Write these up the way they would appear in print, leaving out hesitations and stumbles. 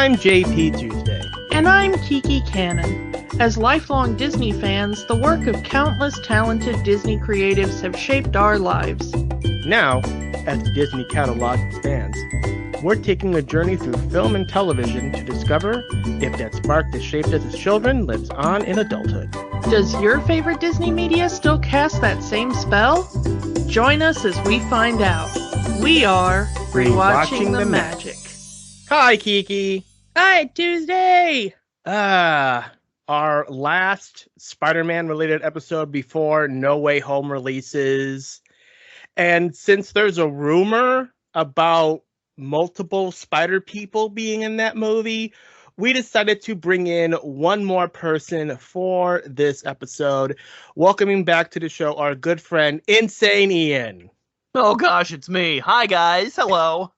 I'm JP Tuesday. And I'm Kiki Cannon. As lifelong Disney fans, the work of countless talented Disney creatives have shaped our lives. Now, as the Disney catalog expands, we're taking a journey through film and television to discover if that spark that shaped us as children lives on in adulthood. Does your favorite Disney media still cast that same spell? Join us as we find out. We are Rewatching the Magic. Hi, Kiki. Hi, Tuesday. Our last Spider-Man related episode before No Way Home releases. And since there's a rumor about multiple Spider people being in that movie, we decided to bring in one more person for this episode. Welcoming back to the show our good friend, Insane Ian. Oh gosh, it's me. Hi guys, hello.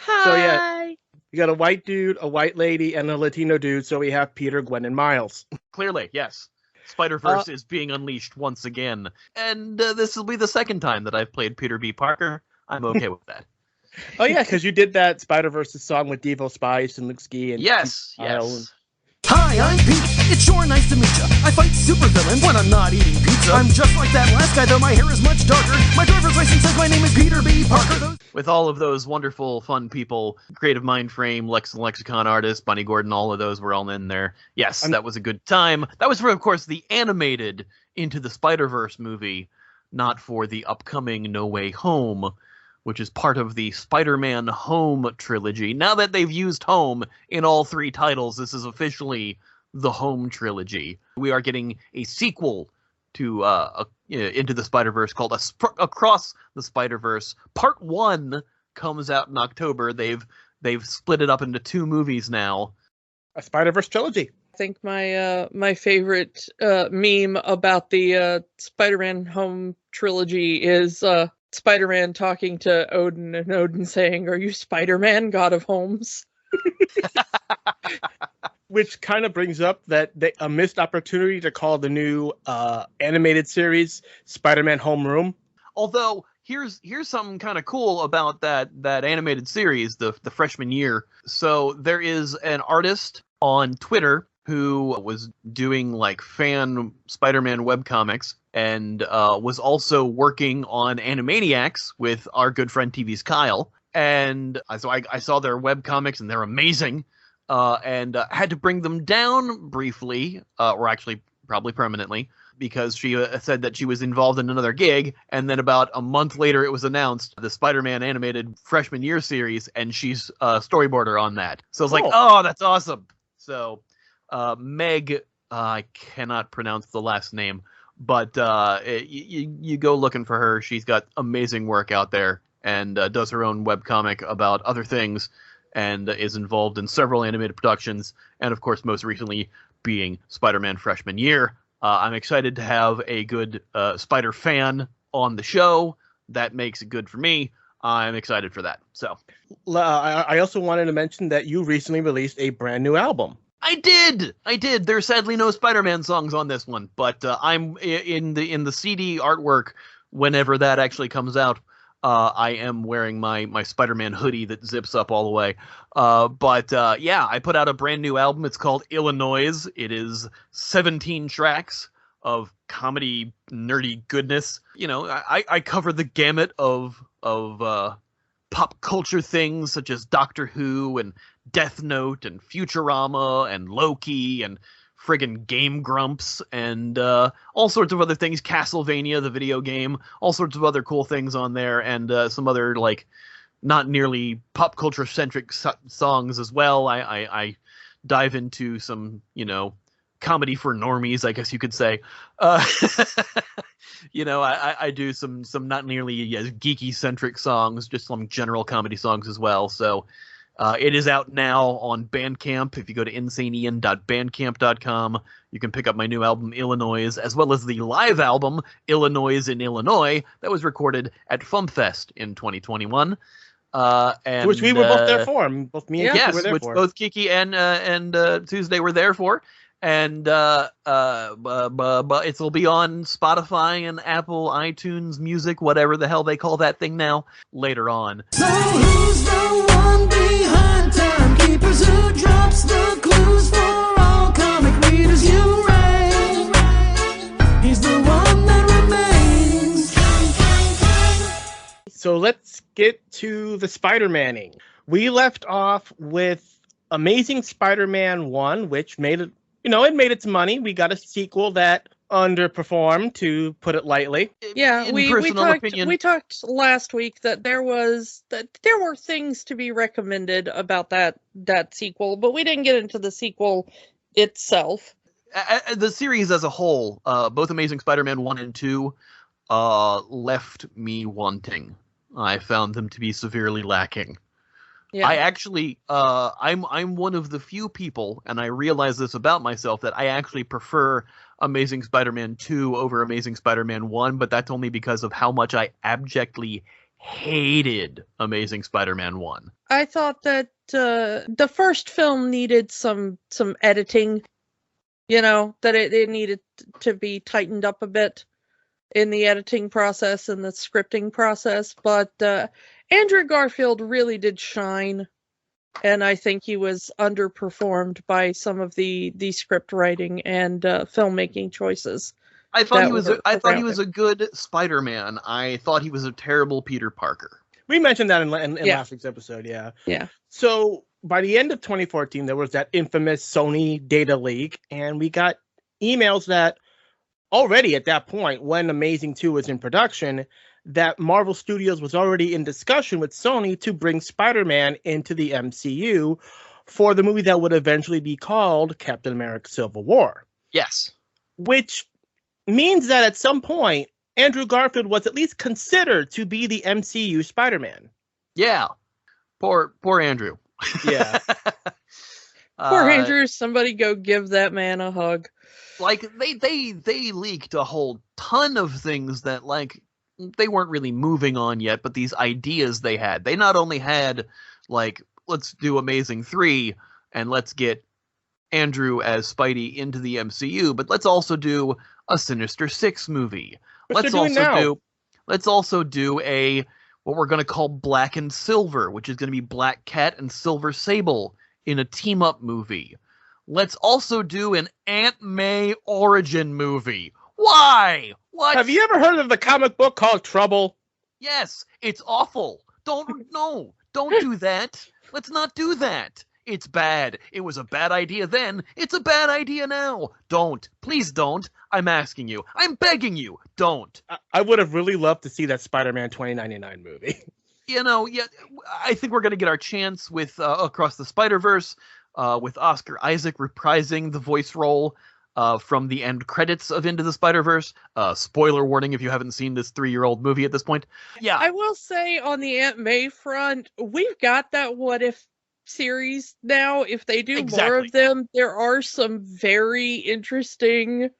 Hi. So yeah, you got a white dude, a white lady, and a Latino dude, so we have Peter, Gwen, and Miles. Clearly, yes. Spider-Verse is being unleashed once again. And this will be the second time that I've played Peter B. Parker. I'm okay with that. Oh yeah, because you did that Spider-Verse song with Devo Spice and Luke Ski. And yes. Hi, I'm Pete. It's sure nice to meet ya. I fight supervillains when I'm not eating pizza. I'm just like that last guy, though my hair is much darker. My driver's license says my name is Peter B. Parker. With all of those wonderful, fun people, Creative Mind Frame, Lexicon artist, Bunny Gordon, all of those were all in there. Yes, that was a good time. That was for, of course, the animated Into the Spider-Verse movie, not for the upcoming No Way Home, which is part of the Spider-Man Home trilogy. Now that they've used Home in all three titles, this is officially the Home trilogy. We are getting a sequel to Into the Spider-Verse called Across the Spider-Verse. Part 1 comes out in October. They've split it up into 2 movies now. A Spider-Verse trilogy. I think my favorite meme about the Spider-Man Home trilogy is Spider-Man talking to Odin and Odin saying, "Are you Spider-Man, God of Homes?" Which kind of brings up that a missed opportunity to call the new animated series Spider-Man Homeroom. Although here's something kind of cool about that animated series, the freshman year. So there is an artist on Twitter who was doing like fan Spider-Man webcomics and was also working on Animaniacs with our good friend TV's Kyle. And so I saw their webcomics and they're amazing. And had to bring them down briefly, or actually probably permanently, because she said that she was involved in another gig. And then about a month later, it was announced the Spider-Man animated freshman year series, and she's a storyboarder on that. So I was like, oh, that's awesome. So Meg, I cannot pronounce the last name, but you go looking for her. She's got amazing work out there and does her own webcomic about other things and is involved in several animated productions. And of course, most recently being Spider-Man freshman year. I'm excited to have a good Spider fan on the show. That makes it good for me. I'm excited for that. So I also wanted to mention that you recently released a brand new album. I did. There's sadly no Spider-Man songs on this one, but I'm in the CD artwork whenever that actually comes out. I am wearing my Spider-Man hoodie that zips up all the way. Yeah, I put out a brand new album. It's called Illinoise. It is 17 tracks of comedy, nerdy goodness. You know, I cover the gamut of pop culture things such as Doctor Who and Death Note and Futurama and Loki and friggin' Game Grumps and all sorts of other things. Castlevania, the video game, all sorts of other cool things on there, and some other like not nearly pop culture centric songs as well. I dive into some, comedy for normies, I guess you could say. I do some not nearly as geeky centric songs, just some general comedy songs as well. So it is out now on Bandcamp. If you go to insaneian.bandcamp.com, you can pick up my new album, Illinoise, as well as the live album, Illinoise in Illinois, that was recorded at FumFest in 2021. Which we were both there for. Both me and Kiki were there which for. Both Kiki and Tuesday were there for. And but it'll be on Spotify and Apple, iTunes, Music, whatever the hell they call that thing now, later on. So who's the one behind timekeepers who drops get to the Spider-Manning. We left off with Amazing Spider-Man 1, which made it, it made its money. We got a sequel that underperformed, to put it lightly. Yeah, In we personal talked opinion, we talked last week that there were things to be recommended about that sequel, but we didn't get into the sequel itself. The series as a whole, both Amazing Spider-Man 1 and 2, left me wanting. I found them to be severely lacking. Yeah. I actually, I'm one of the few people, and I realize this about myself, that I actually prefer Amazing Spider-Man 2 over Amazing Spider-Man 1, but that's only because of how much I abjectly hated Amazing Spider-Man 1. I thought that the first film needed some editing, that it needed to be tightened up a bit in the editing process and the scripting process, but Andrew Garfield really did shine, and I think he was underperformed by some of the script writing and filmmaking choices. I thought he was a good Spider-Man. I thought he was a terrible Peter Parker. We mentioned that in last week's episode, yeah. Yeah. So by the end of 2014, there was that infamous Sony data leak, and we got emails that already at that point, when Amazing 2 was in production, that Marvel Studios was already in discussion with Sony to bring Spider-Man into the MCU for the movie that would eventually be called Captain America Civil War. Yes. Which means that at some point, Andrew Garfield was at least considered to be the MCU Spider-Man. Yeah. Poor Andrew. Yeah. Poor Andrew, somebody go give that man a hug. Like, they leaked a whole ton of things that, like, they weren't really moving on yet, but these ideas they had. They not only had, like, let's do Amazing 3 and let's get Andrew as Spidey into the MCU, but let's also do a Sinister Six movie. Let's also do a what we're going to call Black and Silver, which is going to be Black Cat and Silver Sable in a team-up movie. Let's also do an Aunt May origin movie. Why? What? Have you ever heard of the comic book called Trouble? Yes, it's awful. Don't do that. Let's not do that. It's bad. It was a bad idea then. It's a bad idea now. Don't. Please don't. I'm asking you. I'm begging you. Don't. I would have really loved to see that Spider-Man 2099 movie. Yeah, I think we're going to get our chance with Across the Spider-Verse, with Oscar Isaac reprising the voice role from the end credits of Into the Spider-Verse. Spoiler warning if you haven't seen this 3-year-old movie at this point. Yeah. I will say on the Aunt May front, we've got that What If series now. If they do more of them, there are some very interesting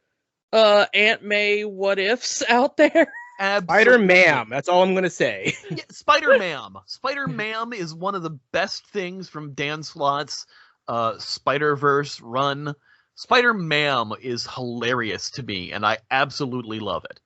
Aunt May what ifs out there. Spider-Ma'am, that's all I'm going to say. Yeah, Spider-Ma'am. Spider-Ma'am is one of the best things from Dan Slott's Spider-Verse run. Spider-Ma'am is hilarious to me, and I absolutely love it.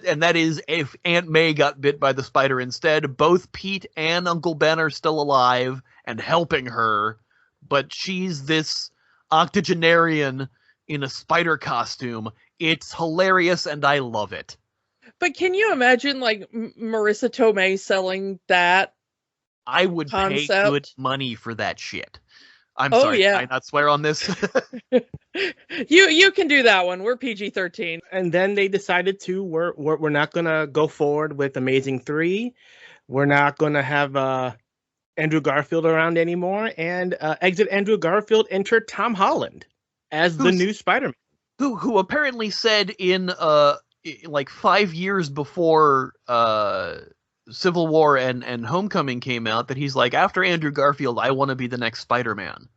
And that is if Aunt May got bit by the spider instead. Both Pete and Uncle Ben are still alive and helping her, but she's this octogenarian in a spider costume. It's hilarious, and I love it. But can you imagine, like, Marissa Tomei selling that? I would pay good money for that shit. I'm sorry, sorry, yeah. can I not swear on this? You can do that one. We're PG-13. And then they decided to, we're not going to go forward with Amazing 3. We're not going to have Andrew Garfield around anymore. And exit Andrew Garfield, enter Tom Holland as the new Spider-Man. Who apparently said in like 5 years before Civil War and Homecoming came out that he's like, after Andrew Garfield, I want to be the next Spider-Man.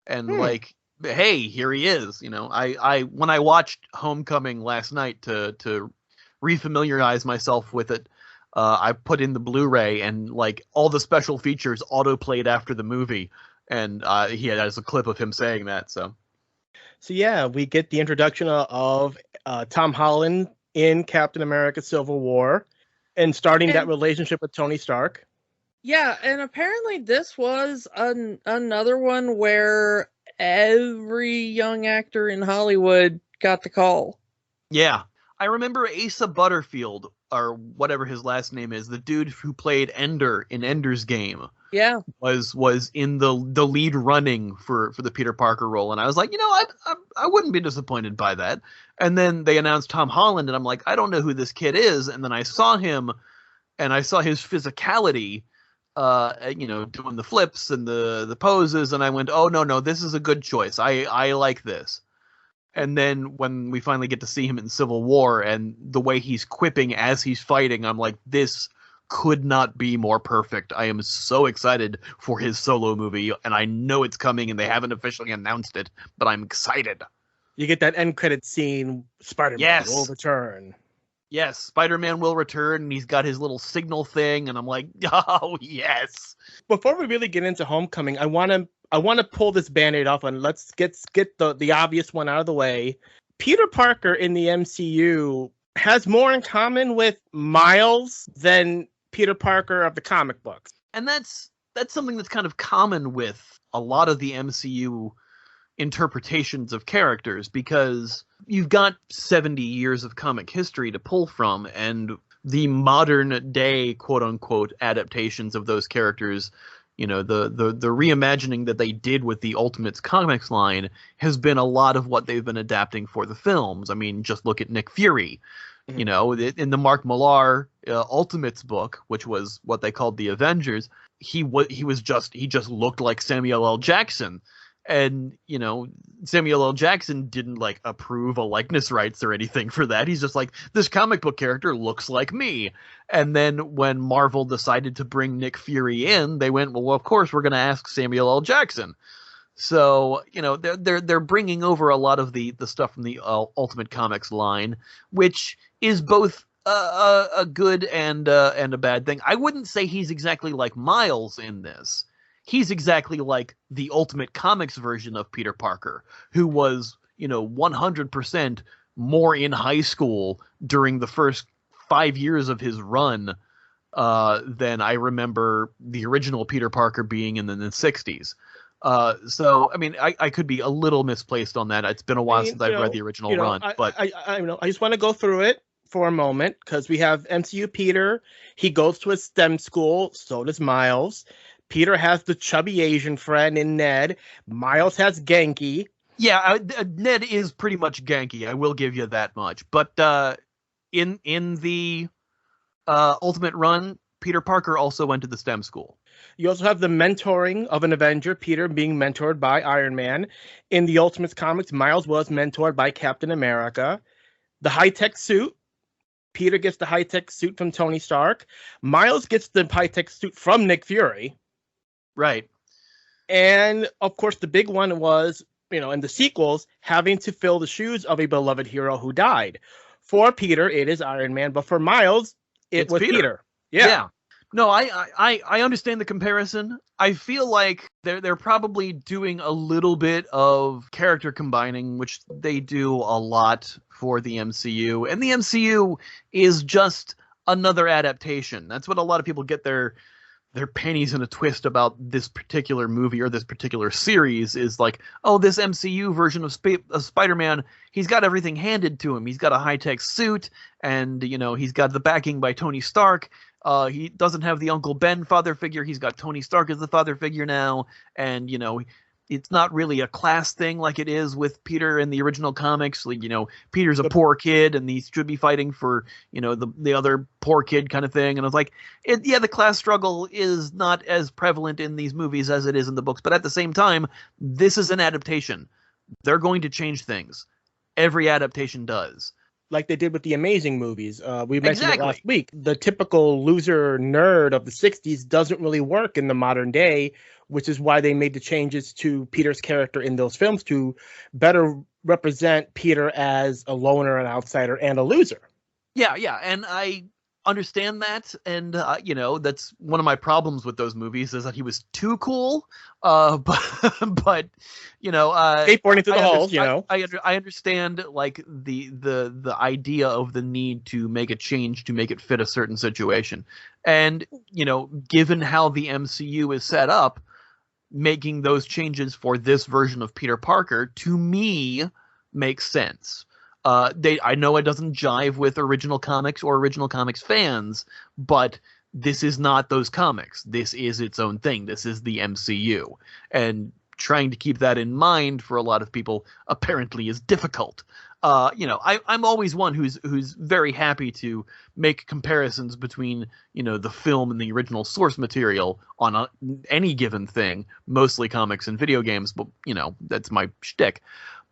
And like, hey, here he is. I when I watched Homecoming last night to refamiliarize myself with it, I put in the Blu-ray and like all the special features auto-played after the movie, and he has a clip of him saying that. So yeah, we get the introduction of Tom Holland in Captain America Civil War and starting that relationship with Tony Stark. Yeah, and apparently this was another one where every young actor in Hollywood got the call. Yeah. I remember Asa Butterfield or whatever his last name is, the dude who played Ender in Ender's Game, Yeah. was in the lead running for the Peter Parker role, and I was like, I wouldn't be disappointed by that. And then they announced Tom Holland, and I'm like, I don't know who this kid is. And then I saw him, and I saw his physicality, doing the flips and the poses, and I went, oh no, this is a good choice. I like this. And then when we finally get to see him in Civil War and the way he's quipping as he's fighting, I'm like, this could not be more perfect. I am so excited for his solo movie, and I know it's coming, and they haven't officially announced it, but I'm excited. You get that end credit scene, Spider-Man will return. Yes, Spider-Man will return, and he's got his little signal thing, and I'm like, oh, yes. Before we really get into Homecoming, I want to pull this Band-Aid off, and let's get the obvious one out of the way. Peter Parker in the MCU has more in common with Miles than Peter Parker of the comic books. And that's something that's kind of common with a lot of the MCU interpretations of characters, because you've got 70 years of comic history to pull from, and the modern day quote unquote adaptations of those characters, the reimagining that they did with the Ultimates comics line has been a lot of what they've been adapting for the films. I mean, just look at Nick Fury. Mm-hmm. In the Mark Millar Ultimates book, which was what they called the Avengers, he just looked like Samuel L. Jackson. And, Samuel L. Jackson didn't like approve a likeness rights or anything for that. He's just like, this comic book character looks like me. And then when Marvel decided to bring Nick Fury in, they went, well, of course we're going to ask Samuel L. Jackson. So, they're bringing over a lot of the stuff from the Ultimate Comics line, which is both a good and a bad thing. I wouldn't say he's exactly like Miles in this. He's exactly like the Ultimate Comics version of Peter Parker, who was, 100% more in high school during the first 5 years of his run than I remember the original Peter Parker being in the 60s. So, I mean, I could be a little misplaced on that. It's been a while since I've read the original run. But I just want to go through it for a moment, because we have MCU Peter. He goes to a STEM school. So does Miles. Peter has the chubby Asian friend in Ned. Miles has Genki. Yeah, Ned is pretty much Genki. I will give you that much. But in the Ultimate run, Peter Parker also went to the STEM school. You also have the mentoring of an Avenger, Peter being mentored by Iron Man. In the Ultimates comics, Miles was mentored by Captain America. The high-tech suit. Peter gets the high-tech suit from Tony Stark. Miles gets the high-tech suit from Nick Fury. Right. And, of course, the big one was, in the sequels, having to fill the shoes of a beloved hero who died. For Peter, it is Iron Man, but for Miles, it's Peter. Yeah. No, I understand the comparison. I feel like they're probably doing a little bit of character combining, which they do a lot for the MCU. And the MCU is just another adaptation. That's what a lot of people get their panties in a twist about this particular movie or this particular series, is like, oh, this MCU version of Spider-Man, he's got everything handed to him. He's got a high-tech suit, and, he's got the backing by Tony Stark. He doesn't have the Uncle Ben father figure. He's got Tony Stark as the father figure now. And, it's not really a class thing like it is with Peter in the original comics. Like, Peter's a poor kid and he should be fighting for, the other poor kid kind of thing. And I was like, the class struggle is not as prevalent in these movies as it is in the books. But at the same time, this is an adaptation. They're going to change things. Every adaptation does. Like they did with the Amazing movies. We mentioned it last week. The typical loser nerd of the 60s doesn't really work in the modern day, which is why they made the changes to Peter's character in those films to better represent Peter as a loner, an outsider, and a loser. Yeah, and I understand that, and that's one of my problems with those movies, is that he was too cool. But skateboarding through the halls, I understand like the idea of the need to make a change to make it fit a certain situation, and given how the MCU is set up, making those changes for this version of Peter Parker, to me, makes sense. I know it doesn't jive with original comics or original comics fans, but this is not those comics. This is its own thing. This is the MCU. And trying to keep that in mind for a lot of people apparently is difficult. I'm always one who's very happy to make comparisons between, the film and the original source material on any given thing, mostly comics and video games, but, that's my shtick.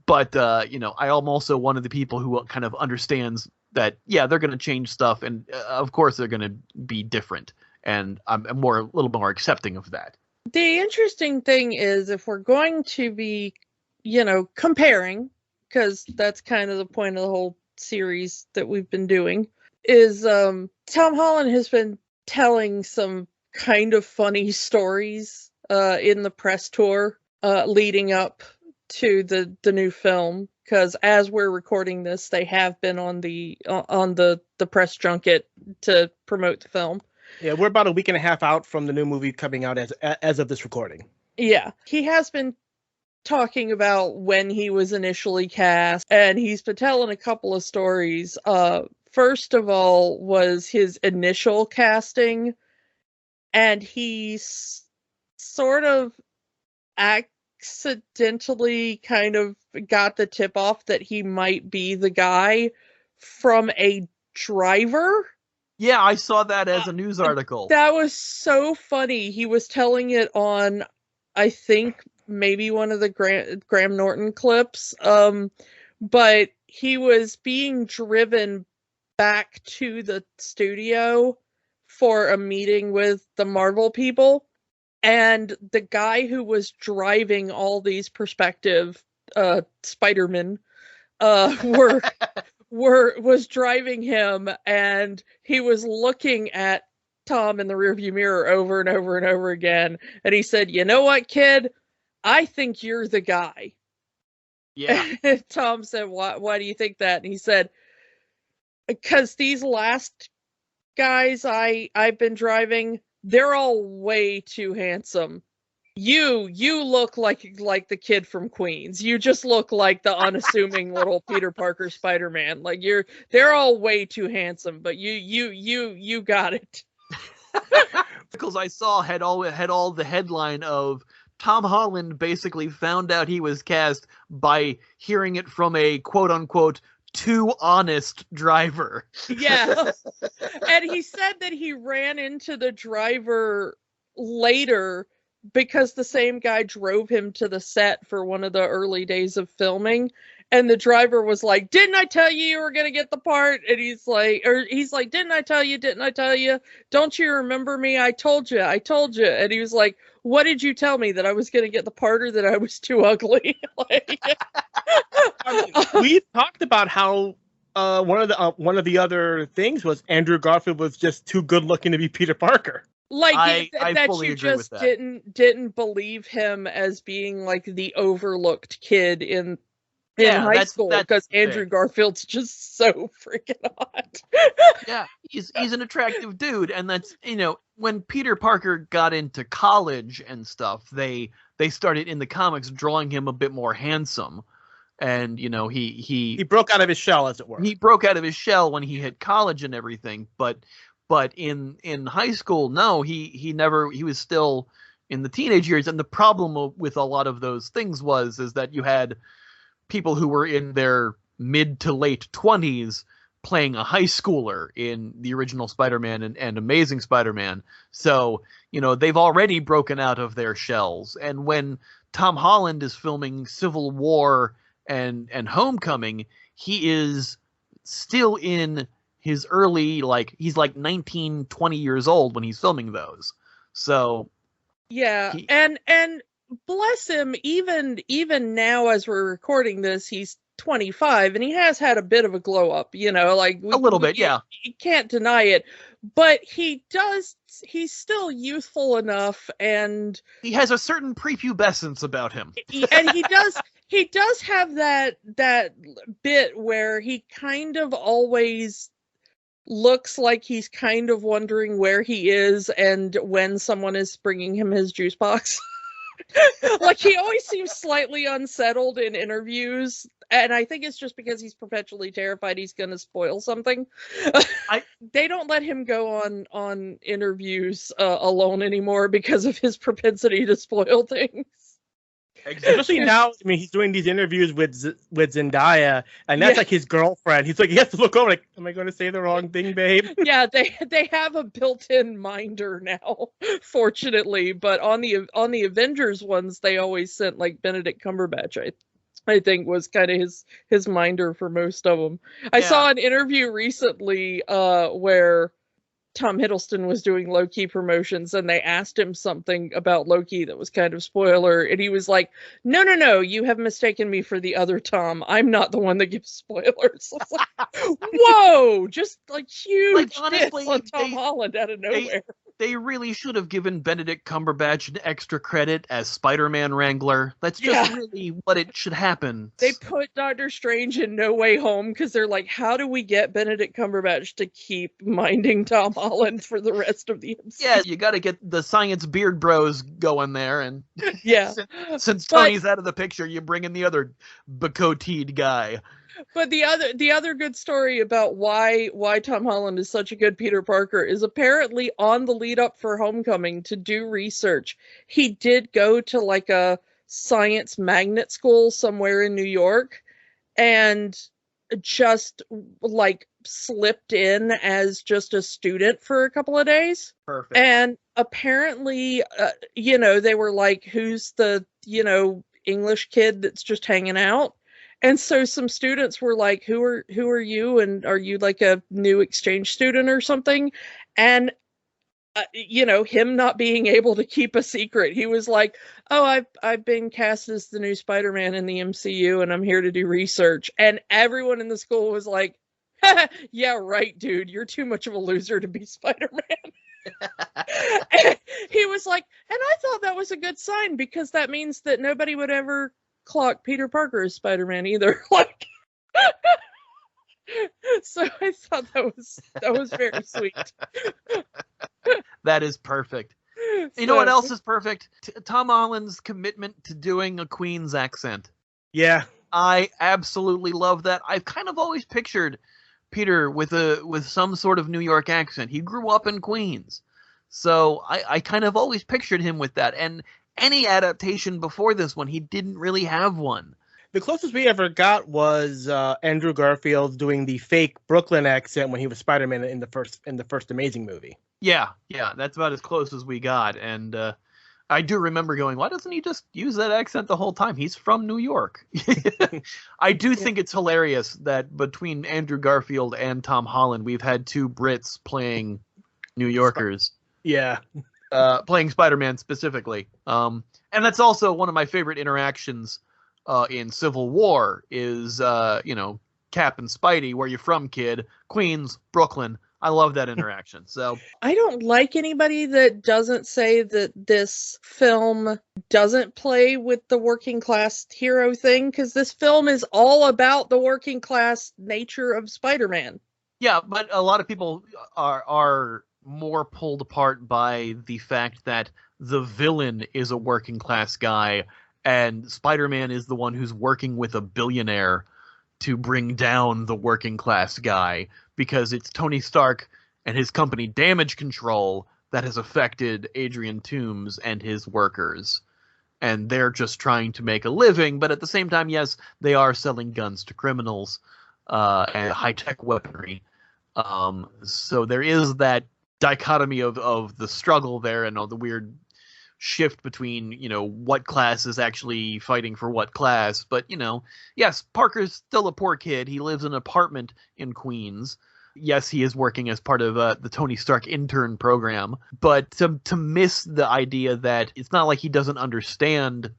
But, I am also one of the people who kind of understands that, yeah, they're going to change stuff, and of course they're going to be different. And I'm a little more accepting of that. The interesting thing is, if we're going to be, comparing, because that's kind of the point of the whole series that we've been doing, is Tom Holland has been telling some kind of funny stories in the press tour leading up to the new film, because as we're recording this, they have been on the press junket to promote the film. Yeah, we're about a week and a half out from the new movie coming out as of this recording. Yeah, he has been talking about when he was initially cast, and he's been telling a couple of stories. First of all was his initial casting, and he sort of accidentally kind of got the tip off that he might be the guy from a driver. Yeah, I saw that as a news article. That was so funny. He was telling it on, I think, maybe one of the Graham Norton clips. But he was being driven back to the studio for a meeting with the Marvel people. And the guy who was driving all these prospective Spider-Men was driving him, and he was looking at Tom in the rearview mirror over and over and over again, and he said, "You know what, kid? I think you're the guy." Yeah. Tom said, why do you think that? And he said, "Because these last guys I've been driving, they're all way too handsome. You look like the kid from Queens. You just look like the unassuming little Peter Parker Spider-Man. Like they're all way too handsome, but you got it." Articles I saw had all the headline of Tom Holland basically found out he was cast by hearing it from a quote unquote too honest driver. Yeah. And he said that he ran into the driver later because the same guy drove him to the set for one of the early days of filming, and the driver was like, "Didn't I tell you were gonna get the part?" And he's like, "Didn't I tell you? Don't you remember me? I told you." And he was like, "What did you tell me? That I was gonna get the part, or that I was too ugly?" We talked about how one of the other things was Andrew Garfield was just too good looking to be Peter Parker. Like I that fully you agree just with that. didn't believe him as being like the overlooked kid in Yeah, high school, because Andrew Garfield's just so freaking hot. Yeah, he's an attractive dude, and that's, when Peter Parker got into college and stuff, they started in the comics drawing him a bit more handsome, and he broke out of his shell, as it were. He broke out of his shell when he hit college and everything, but in high school, no, he was still in the teenage years, and the problem with a lot of those things is that you had people who were in their mid to late 20s playing a high schooler in the original Spider-Man and Amazing Spider-Man. So, they've already broken out of their shells. And when Tom Holland is filming Civil War and Homecoming, he is still in his early, he's 19, 20 years old when he's filming those. So yeah, and bless him, even now as we're recording this, he's 25, and he has had a bit of a glow up, a little bit, yeah. You can't deny it, but he's still youthful enough, and he has a certain prepubescence about him. And he does have that bit where he kind of always looks like he's kind of wondering where he is and when someone is bringing him his juice box. Like, he always seems slightly unsettled in interviews, and I think it's just because he's perpetually terrified he's going to spoil something. They don't let him go on interviews alone anymore because of his propensity to spoil things. Especially now, I mean, he's doing these interviews with Zendaya, and that's like his girlfriend. He's like, he has to look over, like, am I going to say the wrong thing, babe? Yeah, they have a built-in minder now, fortunately. But on the Avengers ones, they always sent like Benedict Cumberbatch. I think was kind of his minder for most of them. I saw an interview recently where Tom Hiddleston was doing Loki promotions, and they asked him something about Loki that was kind of spoiler, and he was like, no, you have mistaken me for the other Tom. I'm not the one that gives spoilers. I was like, whoa, just like huge honestly, on Tom Holland out of nowhere. They really should have given Benedict Cumberbatch an extra credit as Spider-Man Wrangler. That's just really what it should happen. They put Doctor Strange in No Way Home because they're like, how do we get Benedict Cumberbatch to keep minding Tom Holland for the rest of the MCU? Yeah, you got to get the science beard bros going there. And since Tony's out of the picture, you bring in the other becoated guy. But the other good story about why Tom Holland is such a good Peter Parker is apparently on the lead up for Homecoming to do research. He did go to like a science magnet school somewhere in New York and just like slipped in as just a student for a couple of days. Perfect. And apparently, they were like, who's the, English kid that's just hanging out? And so some students were like, who are you? And are you like a new exchange student or something? And, him not being able to keep a secret, he was like, oh, I've been cast as the new Spider-Man in the MCU, and I'm here to do research. And everyone in the school was like, yeah, right, dude, you're too much of a loser to be Spider-Man. He was like, and I thought that was a good sign because that means that nobody would ever clock Peter Parker as Spider-Man either. Like, so I thought that was very sweet. That is perfect. You know what else is perfect? Tom Holland's commitment to doing a Queen's accent. Yeah, I absolutely love that. I've kind of always pictured Peter with some sort of New York accent. He grew up in Queens, so I kind of always pictured him with that. And any adaptation before this one, he didn't really have one. The closest we ever got was Andrew Garfield doing the fake Brooklyn accent when he was Spider-Man in the first Amazing movie. Yeah, that's about as close as we got. And I do remember going, why doesn't he just use that accent the whole time? He's from New York. I do think it's hilarious that between Andrew Garfield and Tom Holland, we've had two Brits playing New Yorkers. Yeah. Playing Spider-Man specifically. And that's also one of my favorite interactions in Civil War is, Cap and Spidey, where you from, kid? Queens, Brooklyn. I love that interaction. So I don't like anybody that doesn't say that this film doesn't play with the working class hero thing, because this film is all about the working class nature of Spider-Man. Yeah, but a lot of people are more pulled apart by the fact that the villain is a working class guy and Spider-Man is the one who's working with a billionaire to bring down the working class guy, because it's Tony Stark and his company Damage Control that has affected Adrian Toomes and his workers. And they're just trying to make a living, but at the same time, yes, they are selling guns to criminals and high-tech weaponry. So there is that dichotomy of the struggle there and all the weird shift between, what class is actually fighting for what class. But, yes, Parker's still a poor kid. He lives in an apartment in Queens. Yes, he is working as part of the Tony Stark intern program. But to miss the idea that it's not like he doesn't understand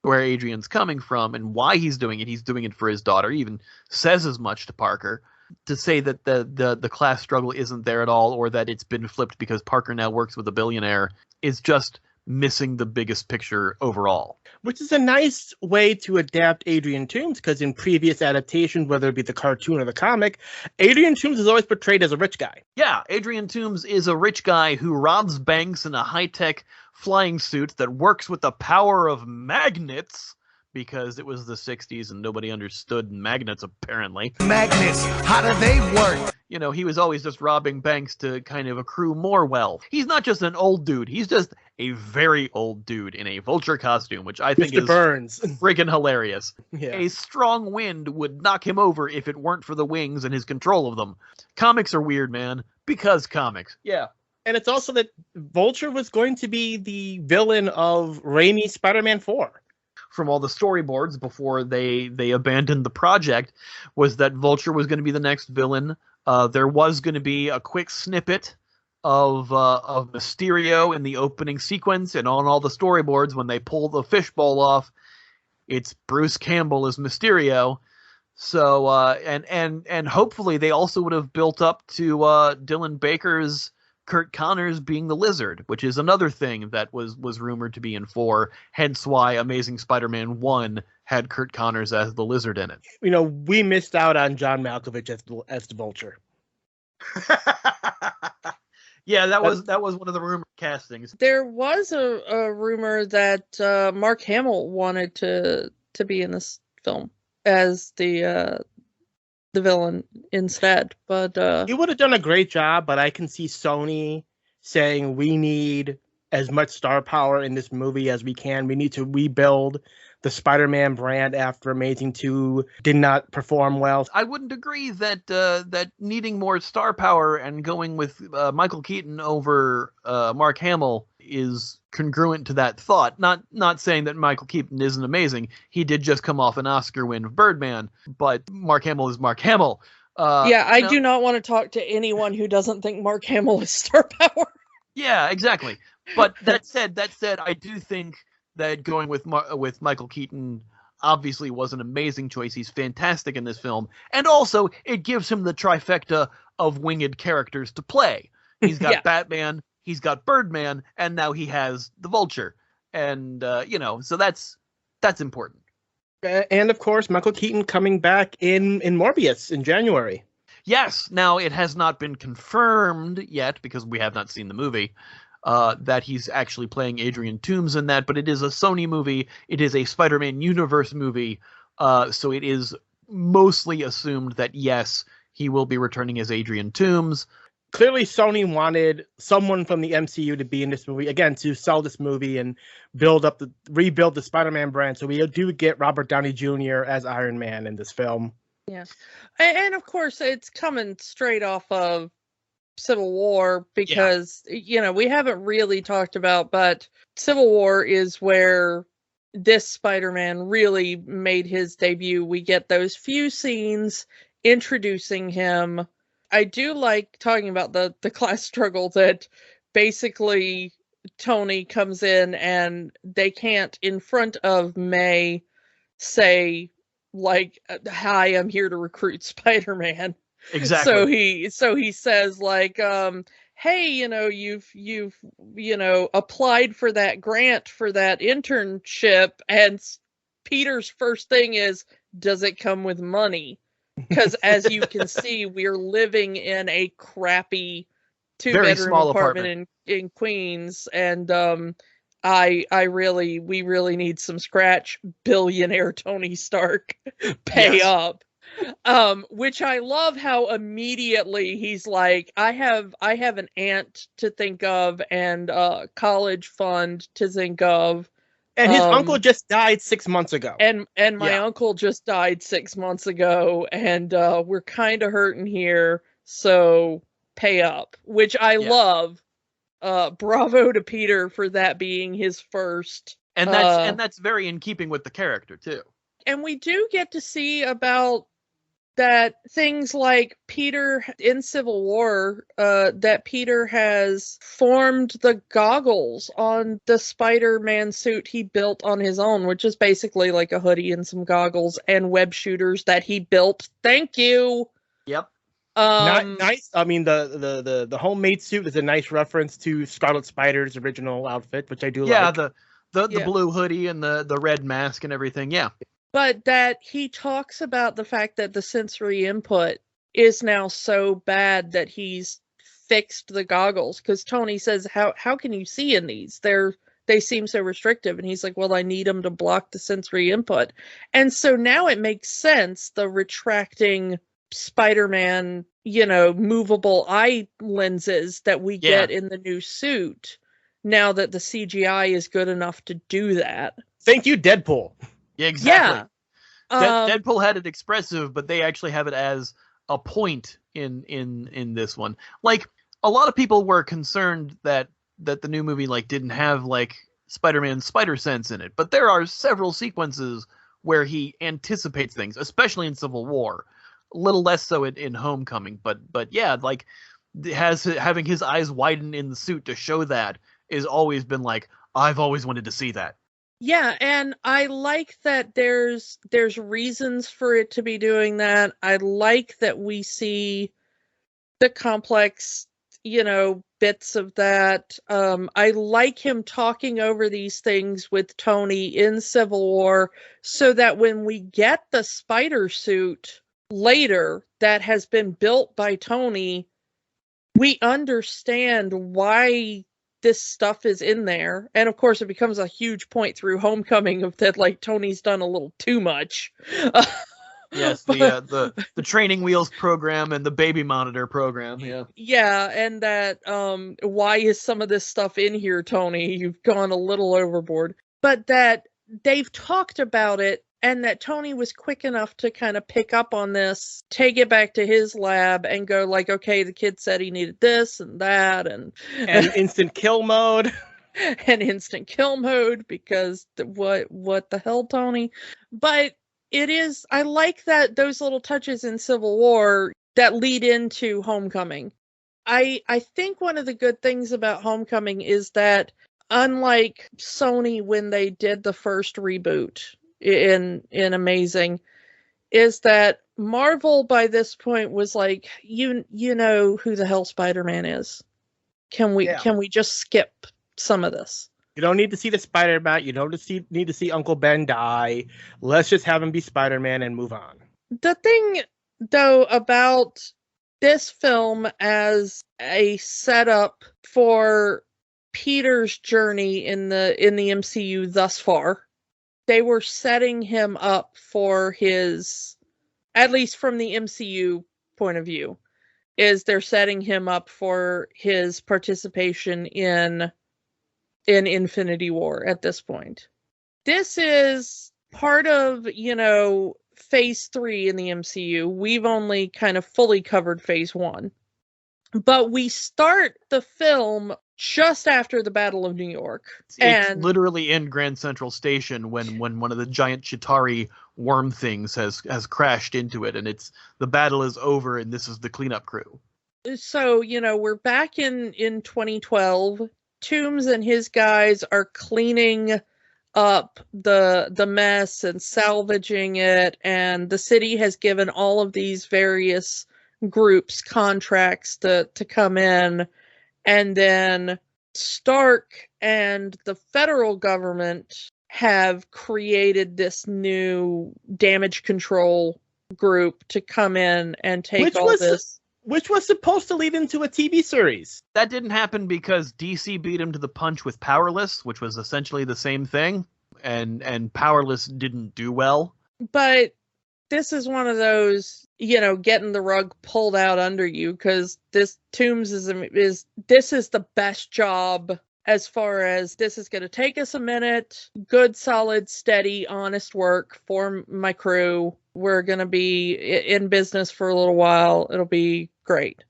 where Adrian's coming from and why he's doing it for his daughter. He even says as much to Parker. To say that the class struggle isn't there at all, or that it's been flipped because Parker now works with a billionaire, is just missing the biggest picture overall. Which is a nice way to adapt Adrian Toomes, because in previous adaptations, whether it be the cartoon or the comic, Adrian Toomes is always portrayed as a rich guy. Yeah, Adrian Toomes is a rich guy who robs banks in a high-tech flying suit that works with the power of magnets, because it was the 60s and nobody understood magnets, apparently. Magnets, how do they work? You know, he was always just robbing banks to kind of accrue more wealth. He's not just an old dude. He's just a very old dude in a vulture costume, which I think Mr. is Burns. friggin' hilarious. Yeah. A strong wind would knock him over if it weren't for the wings and his control of them. Comics are weird, man. Because comics. Yeah. And it's also that Vulture was going to be the villain of Raimi's Spider-Man 4. From all the storyboards before they abandoned the project, was that Vulture was going to be the next villain. There was going to be a quick snippet of Mysterio in the opening sequence, and on all the storyboards, when they pull the fishbowl off, it's Bruce Campbell as Mysterio. So and hopefully they also would have built up to Dylan Baker's Kurt Connors being the Lizard, which is another thing that was rumored to be in 4, hence why Amazing Spider-Man 1 had Kurt Connors as the Lizard in it. You know, we missed out on John Malkovich as the Vulture. Yeah, that was one of the rumored castings. There was a rumor that Mark Hamill wanted to be in this film as the villain instead, but He would have done a great job, but I can see Sony saying we need as much star power in this movie as we can. We need to rebuild the Spider-Man brand after Amazing 2 did not perform well. I wouldn't agree that that needing more star power and going with Michael Keaton over Mark Hamill is congruent to that thought. Not saying that Michael Keaton isn't amazing. He did just come off an Oscar win of Birdman, but Mark Hamill is Mark Hamill. I do not want to talk to anyone who doesn't think Mark Hamill is star power. Yeah, exactly. But that said, I do think that going with Michael Keaton obviously was an amazing choice. He's fantastic in this film, and also it gives him the trifecta of winged characters to play. He's got Batman, he's got Birdman, and now he has the Vulture, and so that's important. And of course, Michael Keaton coming back in Morbius in January. Yes. Now, it has not been confirmed yet, because we have not seen the movie, that he's actually playing Adrian Toomes in that, but it is a Sony movie. It is a Spider-Man universe movie. So it is mostly assumed that, yes, he will be returning as Adrian Toomes. Clearly, Sony wanted someone from the MCU to be in this movie, again, to sell this movie and rebuild the Spider-Man brand. So we do get Robert Downey Jr. as Iron Man in this film. Yeah. And of course, it's coming straight off of Civil War, because, we haven't really talked about, but Civil War is where this Spider-Man really made his debut. We get those few scenes introducing him. I do like talking about the class struggle that basically Tony comes in and they can't, in front of May, say, like, hi, I'm here to recruit Spider-Man. Exactly. So he says, like, hey, you've applied for that grant for that internship, and Peter's first thing is, does it come with money? Because as you can see, we're living in a crappy 2-bedroom apartment in Queens, and we really need some scratch. Billionaire Tony Stark, pay up. Which I love how immediately he's like, I have an aunt to think of and a college fund to think of. And his uncle just died 6 months ago. And my uncle just died 6 months ago, and we're kind of hurting here, so pay up. Which I love. Bravo to Peter for that being his first. And that's very in keeping with the character too. And we do get to see about that things like Peter in Civil War, that Peter has formed the goggles on the Spider-Man suit he built on his own, which is basically like a hoodie and some goggles and web shooters that he built. Thank you. Yep. Nice. I mean, the homemade suit is a nice reference to Scarlet Spider's original outfit, which I do like. Yeah, the blue hoodie and the red mask and everything. Yeah. But that he talks about the fact that the sensory input is now so bad that he's fixed the goggles, because Tony says, how can you see in these? They seem so restrictive. And he's like, well, I need them to block the sensory input. And so now it makes sense, the retracting Spider-Man, movable eye lenses that we get in the new suit, now that the CGI is good enough to do that. Thank you, Deadpool. Yeah, exactly. Yeah. Deadpool had it expressive, but they actually have it as a point in this one. Like, a lot of people were concerned that the new movie didn't have Spider-Man's spider sense in it, but there are several sequences where he anticipates things, especially in Civil War. A little less so in Homecoming, but yeah, having his eyes widen in the suit to show that is always been I've always wanted to see that. Yeah, and I like that there's reasons for it to be doing that. I like that we see the complex, bits of that. I like him talking over these things with Tony in Civil War, so that when we get the spider suit later that has been built by Tony, we understand why this stuff is in there. And of course it becomes a huge point through Homecoming of that Tony's done a little too much. Yes, the training wheels program and the baby monitor program. Yeah, and that why is some of this stuff in here, Tony? You've gone a little overboard. But that they've talked about it, and that Tony was quick enough to kind of pick up on this, take it back to his lab, and go okay, the kid said he needed this and that, and instant kill mode. And instant kill mode, because what the hell, Tony? But it is, I like that those little touches in Civil War that lead into Homecoming. I think one of the good things about Homecoming is that, unlike Sony when they did the first reboot in Amazing, is that Marvel by this point was you know who the hell Spider-Man is. Can we just skip some of this? You don't need to see the Spider-Man. You don't need to see Uncle Ben die. Let's just have him be Spider-Man and move on. The thing, though, about this film as a setup for Peter's journey in the MCU thus far, they were setting him up for his, at least from the MCU point of view, is they're setting him up for his participation in Infinity War at this point. This is part of, phase 3 in the MCU. We've only kind of fully covered phase 1. But we start the film just after the Battle of New York. It's literally in Grand Central Station when one of the giant Chitauri worm things has crashed into it, and the battle is over, and this is the cleanup crew. So, we're back in 2012. Toombs and his guys are cleaning up the mess and salvaging it, and the city has given all of these various groups contracts to come in, and then Stark and the federal government have created this new damage control group to come in and take this. Which was supposed to lead into a TV series. That didn't happen because DC beat him to the punch with Powerless, which was essentially the same thing, and Powerless didn't do well. But this is one of those, getting the rug pulled out under you, because this Toombs is the best job as far as this is going to take us a minute, good, solid, steady, honest work for my crew. We're going to be in business for a little while. It'll be great.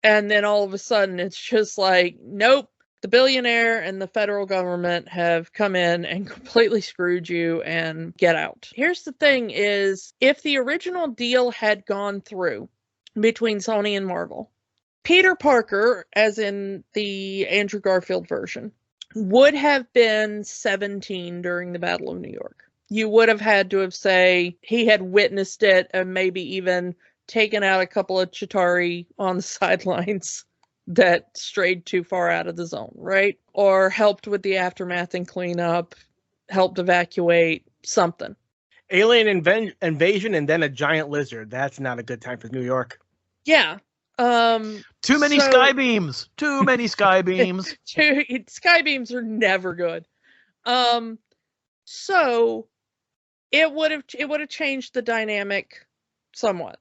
And then all of a sudden, it's just nope, the billionaire and the federal government have come in and completely screwed you, and get out. Here's the thing is, if the original deal had gone through between Sony and Marvel, Peter Parker, as in the Andrew Garfield version, would have been 17 during the Battle of New York. You would have had to have he had witnessed it and maybe even taken out a couple of Chitauri on the sidelines that strayed too far out of the zone, right? Or helped with the aftermath and cleanup, helped evacuate, something. Alien invasion and then a giant lizard. That's not a good time for New York. Yeah. Too many sky beams. Too many sky beams. Sky beams are never good. So it would have changed the dynamic somewhat.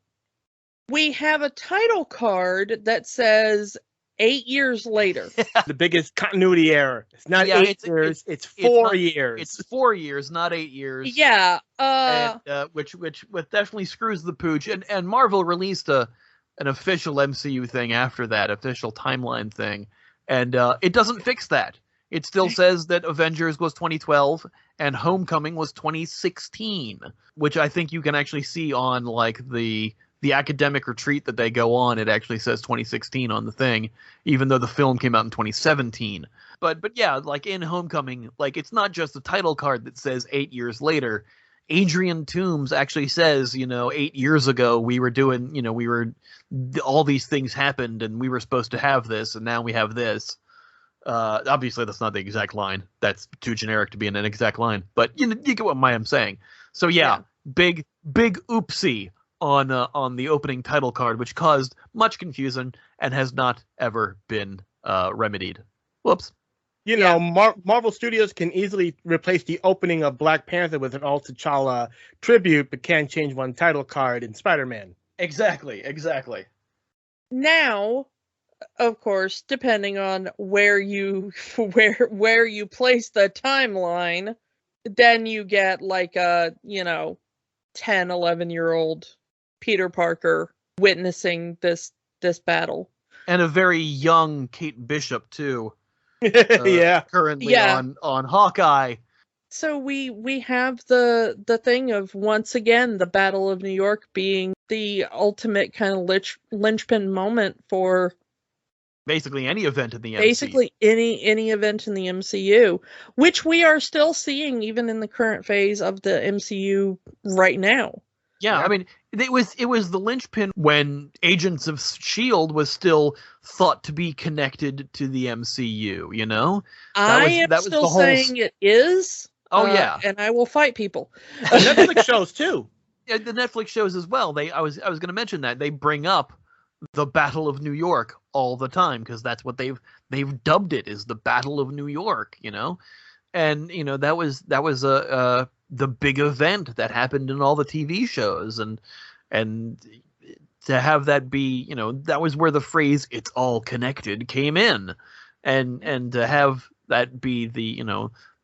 We have a title card that says 8 years later. The biggest continuity error. It's not 8 years. It's 4 years. It's 4 years, not 8 years. Yeah. Which definitely screws the pooch. And Marvel released an official MCU thing after that, official timeline thing, and it doesn't fix that. It still says that Avengers was 2012 and Homecoming was 2016, which I think you can actually see on like the academic retreat that they go on. It actually says 2016 on the thing, even though the film came out in 2017. But yeah, like in Homecoming, like it's not just the title card that says 8 years later. Adrian Toomes actually says, 8 years ago we were doing, all these things happened and we were supposed to have this and now we have this. Obviously that's not the exact line. That's too generic to be an exact line, but you get what I'm saying. So yeah. Big oopsie on the opening title card, which caused much confusion and has not ever been remedied. Whoops. Marvel Studios can easily replace the opening of Black Panther with an all T'Challa tribute, but can't change one title card in Spider-Man. Exactly. Now, of course, depending on where you place the timeline, then you get like a 10, 11-year-old Peter Parker witnessing this battle, and a very young Kate Bishop too. Currently on Hawkeye. So we have the thing of, once again, the Battle of New York being the ultimate kind of linchpin moment for basically any event in the MCU. Basically any event in the MCU, which we are still seeing even in the current phase of the MCU right now. Yeah, I mean, it was the linchpin when Agents of S.H.I.E.L.D. was still thought to be connected to the MCU, I am still saying it is. Oh, yeah. And I will fight people. Netflix shows, too. Yeah, the Netflix shows as well. I was going to mention that. They bring up the Battle of New York all the time, because that's what they've dubbed it, is the Battle of New York, And, that was the big event that happened in all the TV shows, and to have that be, that was where the phrase "it's all connected" came in, and to have that be the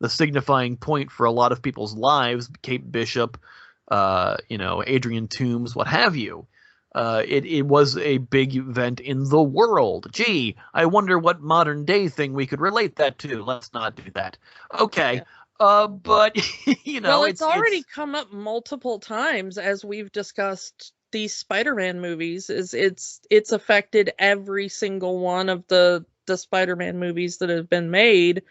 the signifying point for a lot of people's lives, Kate Bishop, Adrian Toomes, what have you. It was a big event in the world. Gee, I wonder what modern day thing we could relate that to. Let's not do that. Okay. Yeah. But well, it's already come up multiple times as we've discussed these Spider-Man movies. It's affected every single one of the Spider-Man movies that have been made.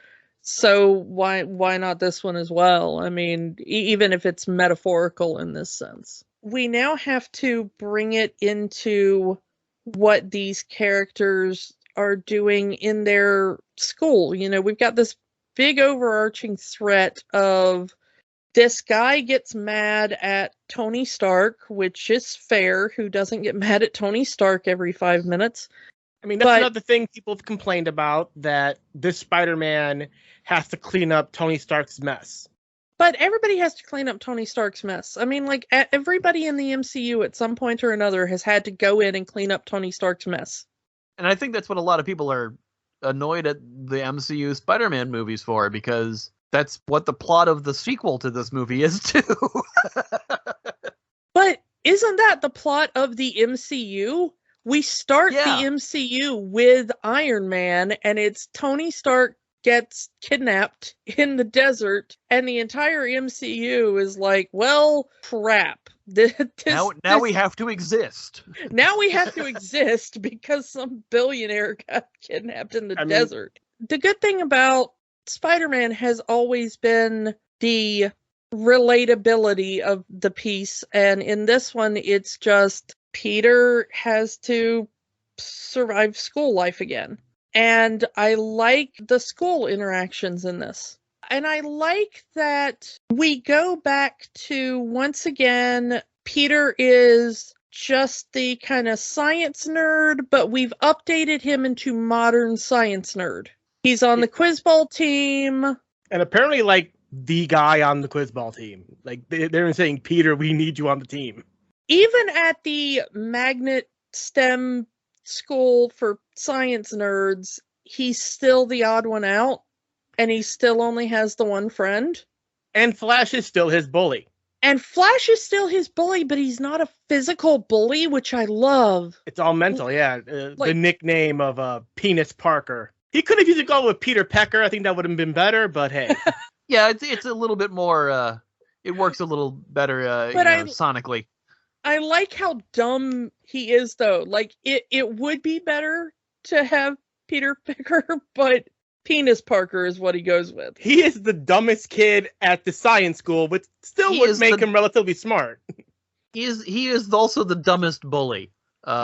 So why not this one as well? I mean, even if it's metaphorical in this sense, we now have to bring it into what these characters are doing in their school. We've got this big overarching threat of this guy gets mad at Tony Stark, which is fair. Who doesn't get mad at Tony Stark every 5 minutes? I mean, that's another thing people have complained about, that this Spider-Man has to clean up Tony Stark's mess. But everybody has to clean up Tony Stark's mess. I mean, like, everybody in the MCU at some point or another has had to go in and clean up Tony Stark's mess. And I think that's what a lot of people are annoyed at the MCU Spider-Man movies for, because that's what the plot of the sequel to this movie is too. But isn't that the plot of the MCU? We start the MCU with Iron Man, and it's Tony Stark gets kidnapped in the desert, and the entire MCU is like, well, crap. Now we have to exist. Now we have to exist because some billionaire got kidnapped in the desert. The good thing about Spider-Man has always been the relatability of the piece, and in this one, it's just Peter has to survive school life again. And I like the school interactions in this. And I like that we go back to, once again, Peter is just the kind of science nerd, but we've updated him into modern science nerd. He's on the quiz ball team. And apparently, like, the guy on the quiz ball team. Like, they're saying, Peter, we need you on the team. Even at the magnet STEM school for science nerds, he's still the odd one out, and he still only has the one friend. And Flash is still his bully. And Flash is still his bully, but he's not a physical bully, which I love. It's all mental, yeah. The nickname of Penis Parker. He could have used to go with Peter Pecker. I think that would have been better, but hey. Yeah, it's a little bit more, it works a little better sonically. I like how dumb he is, though. Like, it would be better to have Peter Pecker, but Penis Parker is what he goes with. He is the dumbest kid at the science school, but still would make him relatively smart. He is also the dumbest bully,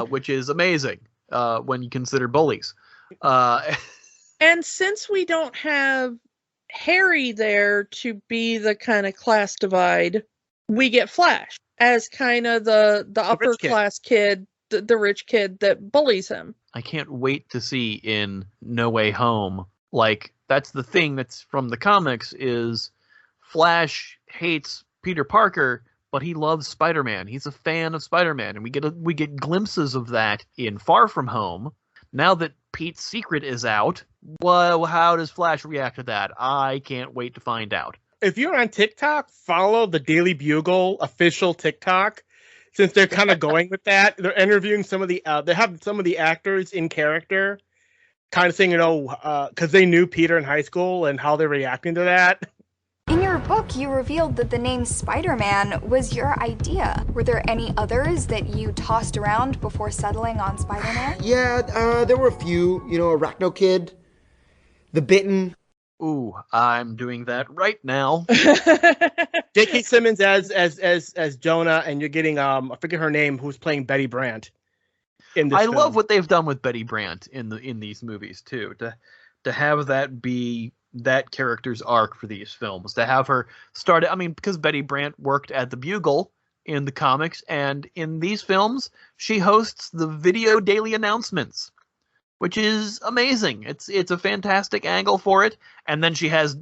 which is amazing when you consider bullies. And since we don't have Harry there to be the kind of class divide, we get Flash as kind of the upper class kid, the rich kid that bullies him. I can't wait to see in No Way Home. Like, that's the thing that's from the comics is Flash hates Peter Parker, but he loves Spider-Man. He's a fan of Spider-Man, and we get glimpses of that in Far From Home. Now that Pete's secret is out, well, how does Flash react to that? I can't wait to find out. If you're on TikTok, follow the Daily Bugle official TikTok. Since they're kind of going with that, they're interviewing some of the they have some of the actors in character, kind of saying, because they knew Peter in high school and how they're reacting to that. In your book, you revealed that the name Spider-Man was your idea. Were there any others that you tossed around before settling on Spider-Man? Yeah, there were a few. Arachno Kid, The Bitten. Ooh, I'm doing that right now. J.K. Simmons as Jonah, and you're getting I forget her name, who's playing Betty Brant. I love what they've done with Betty Brant in these movies too. To have that be that character's arc for these films, to have her start. I mean, because Betty Brant worked at the Bugle in the comics, and in these films, she hosts the video daily announcements, which is amazing. It's a fantastic angle for it. And then she has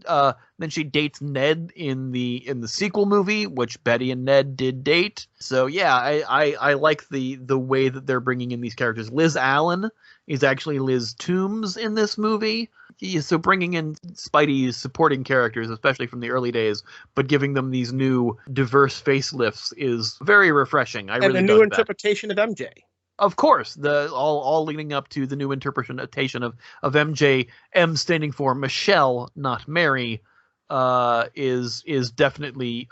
then she dates Ned in the sequel movie, which Betty and Ned did date. So yeah, I like the way that they're bringing in these characters. Liz Allen is actually Liz Toombs in this movie. So bringing in Spidey's supporting characters, especially from the early days, but giving them these new diverse facelifts is very refreshing. And a new interpretation of MJ. Of course, all leading up to the new interpretation of MJ, M standing for Michelle, not Mary, is definitely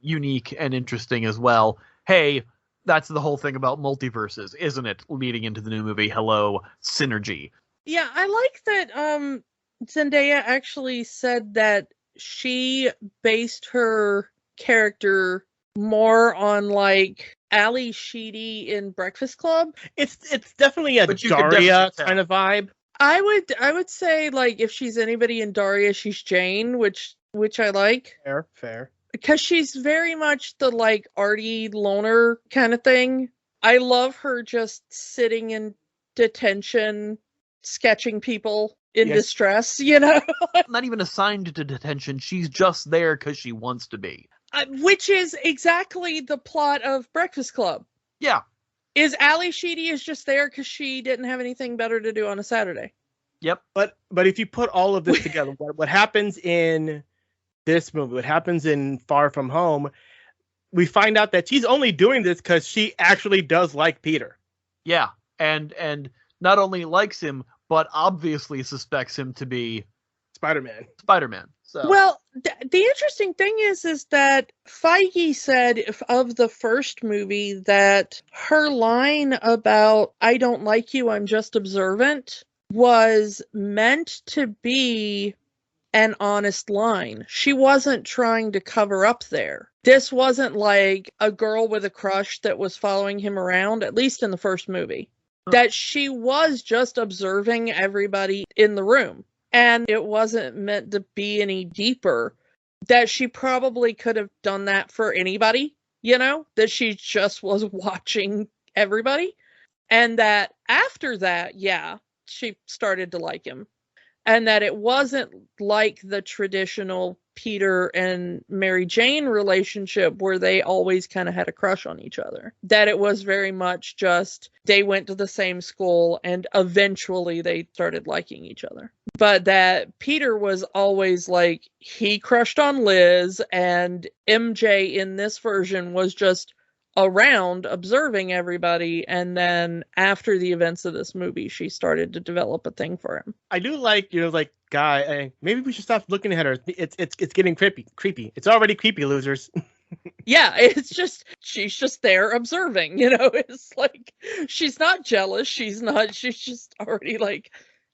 unique and interesting as well. Hey, that's the whole thing about multiverses, isn't it? Leading into the new movie, hello, synergy. Yeah, I like that Zendaya actually said that she based her character more on like Ali Sheedy in Breakfast Club. It's definitely a Daria kind of vibe. I would say like if she's anybody in Daria, she's Jane, which I like. Fair. Because she's very much the like arty loner kind of thing. I love her just sitting in detention, sketching people in distress, Not even assigned to detention. She's just there because she wants to be. Which is exactly the plot of Breakfast Club. Yeah. Is Ali Sheedy is just there because she didn't have anything better to do on a Saturday. Yep. But if you put all of this together, what happens in this movie, what happens in Far From Home, we find out that she's only doing this because she actually does like Peter. Yeah. And not only likes him, but obviously suspects him to be Spider-Man. So. Well, the interesting thing is that Feige said of the first movie that her line about "I don't like you, I'm just observant" was meant to be an honest line. She wasn't trying to cover up there. This wasn't like a girl with a crush that was following him around, at least in the first movie. That she was just observing everybody in the room. And it wasn't meant to be any deeper. That she probably could have done that for anybody. that she just was watching everybody. And that after that, yeah, she started to like him. And that it wasn't like the traditional Peter and Mary Jane relationship where they always kind of had a crush on each other. That it was very much just they went to the same school and eventually they started liking each other. But that Peter was always like, he crushed on Liz, and MJ in this version was just around observing everybody, and then after the events of this movie she started to develop a thing for him. I do like, guy, maybe we should stop looking at her. It's getting creepy. It's already creepy, losers. Yeah, it's just, she's just there observing, it's like, she's not jealous, she's just already like,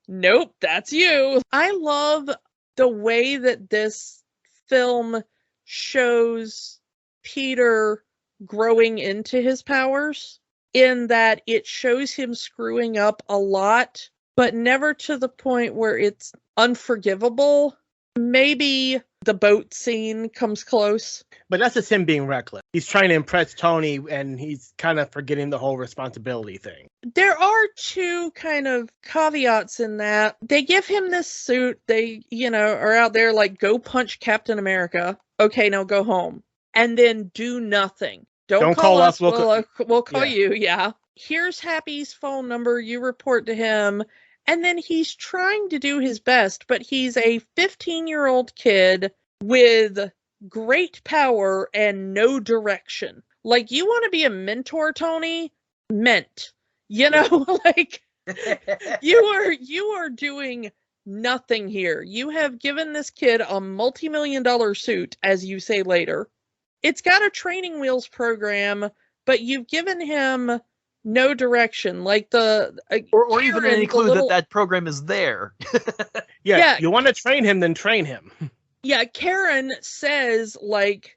nope, that's you. I love the way that this film shows Peter growing into his powers, in that it shows him screwing up a lot, but never to the point where it's unforgivable. Maybe the boat scene comes close. But that's just him being reckless. He's trying to impress Tony, and he's kind of forgetting the whole responsibility thing. There are two kind of caveats in that. They give him this suit. They, are out there like, go punch Captain America. Okay, now go home. And then do nothing. Don't call us. We'll call you. Yeah. Here's Happy's phone number. You report to him. And then he's trying to do his best, but he's a 15-year-old kid with great power and no direction. Like, you want to be a mentor, Tony? Like, you are doing nothing here. You have given this kid a multi-million-dollar suit, as you say later. It's got a training wheels program, but you've given him no direction. Like or even any clue that program is there. Yeah, you want to train him, then train him. Yeah, Karen says, like,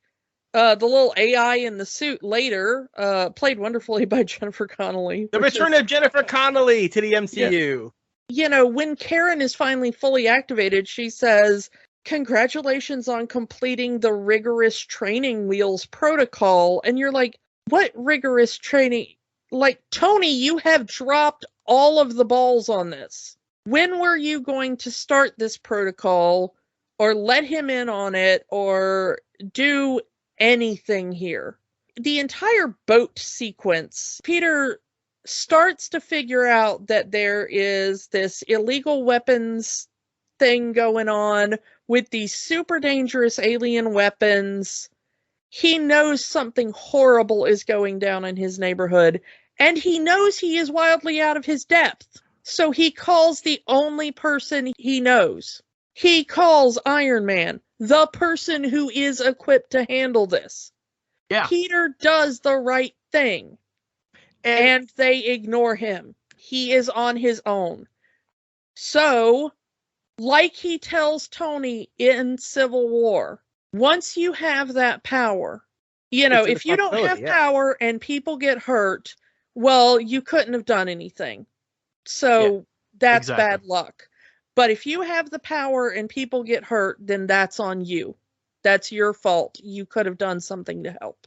the little AI in the suit later, played wonderfully by Jennifer Connelly. The return of Jennifer Connelly to the MCU. Yeah. When Karen is finally fully activated, she says, congratulations on completing the rigorous training wheels protocol. And you're like, what rigorous training? Like, Tony, you have dropped all of the balls on this. When were you going to start this protocol, or let him in on it, or do anything here? The entire boat sequence, Peter starts to figure out that there is this illegal weapons thing going on with these super dangerous alien weapons. He knows something horrible is going down in his neighborhood, and he knows he is wildly out of his depth. So he calls the only person he knows. He calls Iron Man, the person who is equipped to handle this. Yeah. Peter does the right thing, and they ignore him. He is on his own. So, like he tells Tony in Civil War, once you have that power, if you don't have power and people get hurt, well, you couldn't have done anything. So that's bad luck. But if you have the power and people get hurt, then that's on you. That's your fault. You could have done something to help.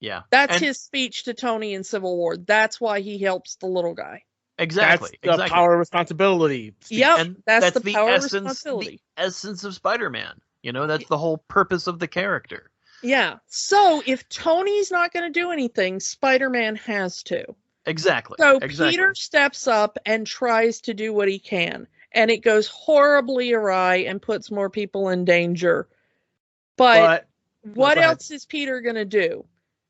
Yeah. That's his speech to Tony in Civil War. That's why he helps the little guy. Exactly. That's the power of responsibility. Yep, and that's the power of responsibility. The essence of Spider-Man. That's the whole purpose of the character. Yeah. So if Tony's not going to do anything, Spider-Man has to. Exactly. So Peter steps up and tries to do what he can. And it goes horribly awry and puts more people in danger. But what else is Peter going to do?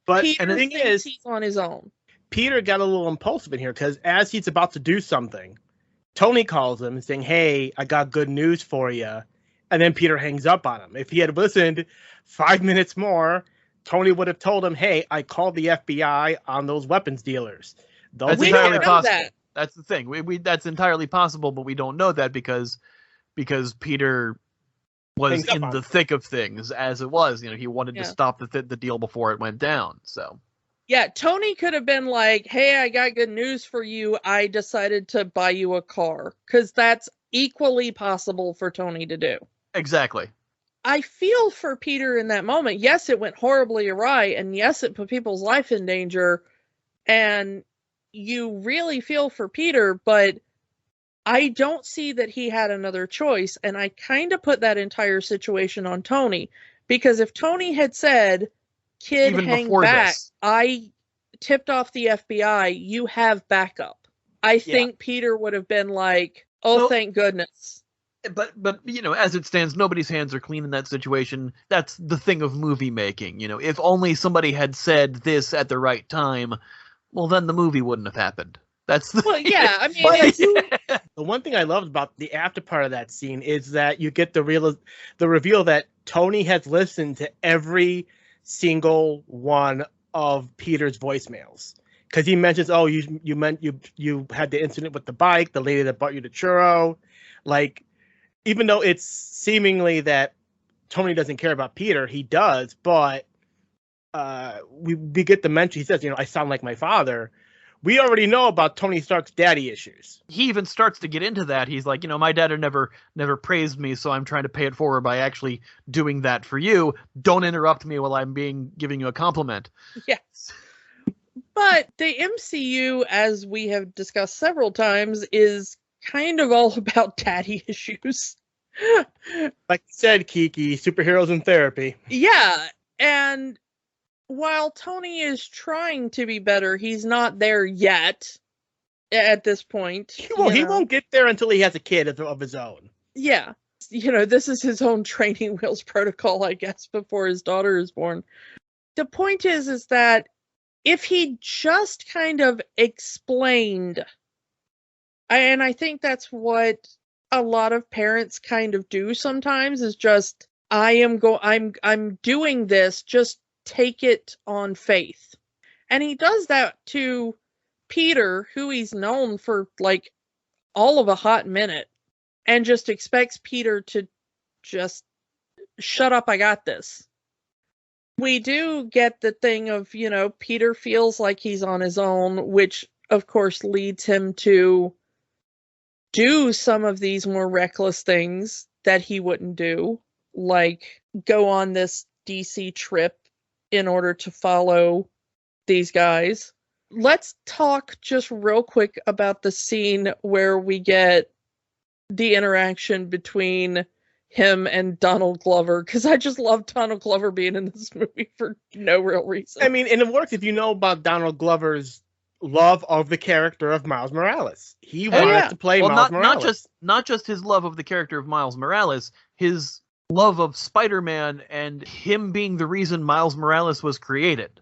But Peter and the thing thinks is, he's on his own. Peter got a little impulsive in here, because as he's about to do something, Tony calls him and saying, hey, I got good news for you. And then Peter hangs up on him. If he had listened 5 minutes more, Tony would have told him, hey, I called the FBI on those weapons dealers. That's entirely possible. That's the thing. We that's entirely possible, but we don't know that because Peter was in the thick of things as it was. He wanted to stop the deal before it went down. So yeah, Tony could have been like, hey, I got good news for you. I decided to buy you a car, because that's equally possible for Tony to do. Exactly. I feel for Peter in that moment. Yes, it went horribly awry, and yes, it put people's life in danger, and you really feel for Peter, but I don't see that he had another choice, and I kind of put that entire situation on Tony, because if Tony had said, "Kid, Even hang before back, this. I tipped off the FBI, you have backup," I think Peter would have been like, "Oh, So- thank goodness." But as it stands, nobody's hands are clean in that situation. That's the thing of movie making. If only somebody had said this at the right time, well, then the movie wouldn't have happened. That's the Well, yeah, I mean, But I it's, do. The one thing I loved about the after part of that scene is that you get the reveal that Tony has listened to every single one of Peter's voicemails, because he mentions, "Oh, you had the incident with the bike, the lady that bought you the churro," like. Even though it's seemingly that Tony doesn't care about Peter, he does. But we get the mention. He says, "I sound like my father." We already know about Tony Stark's daddy issues. He even starts to get into that. He's like, my dad had never praised me, so I'm trying to pay it forward by actually doing that for you. Don't interrupt me while I'm giving you a compliment. yes. But the MCU, as we have discussed several times, is kind of all about daddy issues. Like you said, Kiki, superheroes in therapy. Yeah, and while Tony is trying to be better, he's not there yet at this point. He won't get there until he has a kid of his own. Yeah. This is his own training wheels protocol, I guess, before his daughter is born. The point is that if he just kind of explained, and I think that's what a lot of parents kind of do sometimes, is just, I'm doing this, just take it on faith. And he does that to Peter, who he's known for like all of a hot minute, and just expects Peter to just shut up, I got this. We do get the thing of, Peter feels like he's on his own, which of course leads him to do some of these more reckless things that he wouldn't do, like go on this DC trip in order to follow these guys. Let's talk just real quick about the scene where we get the interaction between him and Donald Glover, because I just love Donald Glover being in this movie for no real reason. I mean, and it works if you know about Donald Glover's love of the character of Miles Morales. He wanted to play Miles Morales. Not just his love of the character of Miles Morales, his love of Spider-Man and him being the reason Miles Morales was created.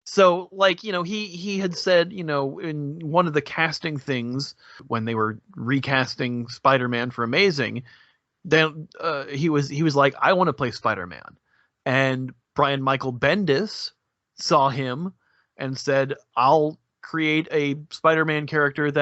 So, he had said, in one of the casting things when they were recasting Spider-Man for Amazing, then he was like, "I want to play Spider-Man," and Brian Michael Bendis saw him and said, "I'll create a Spider-Man character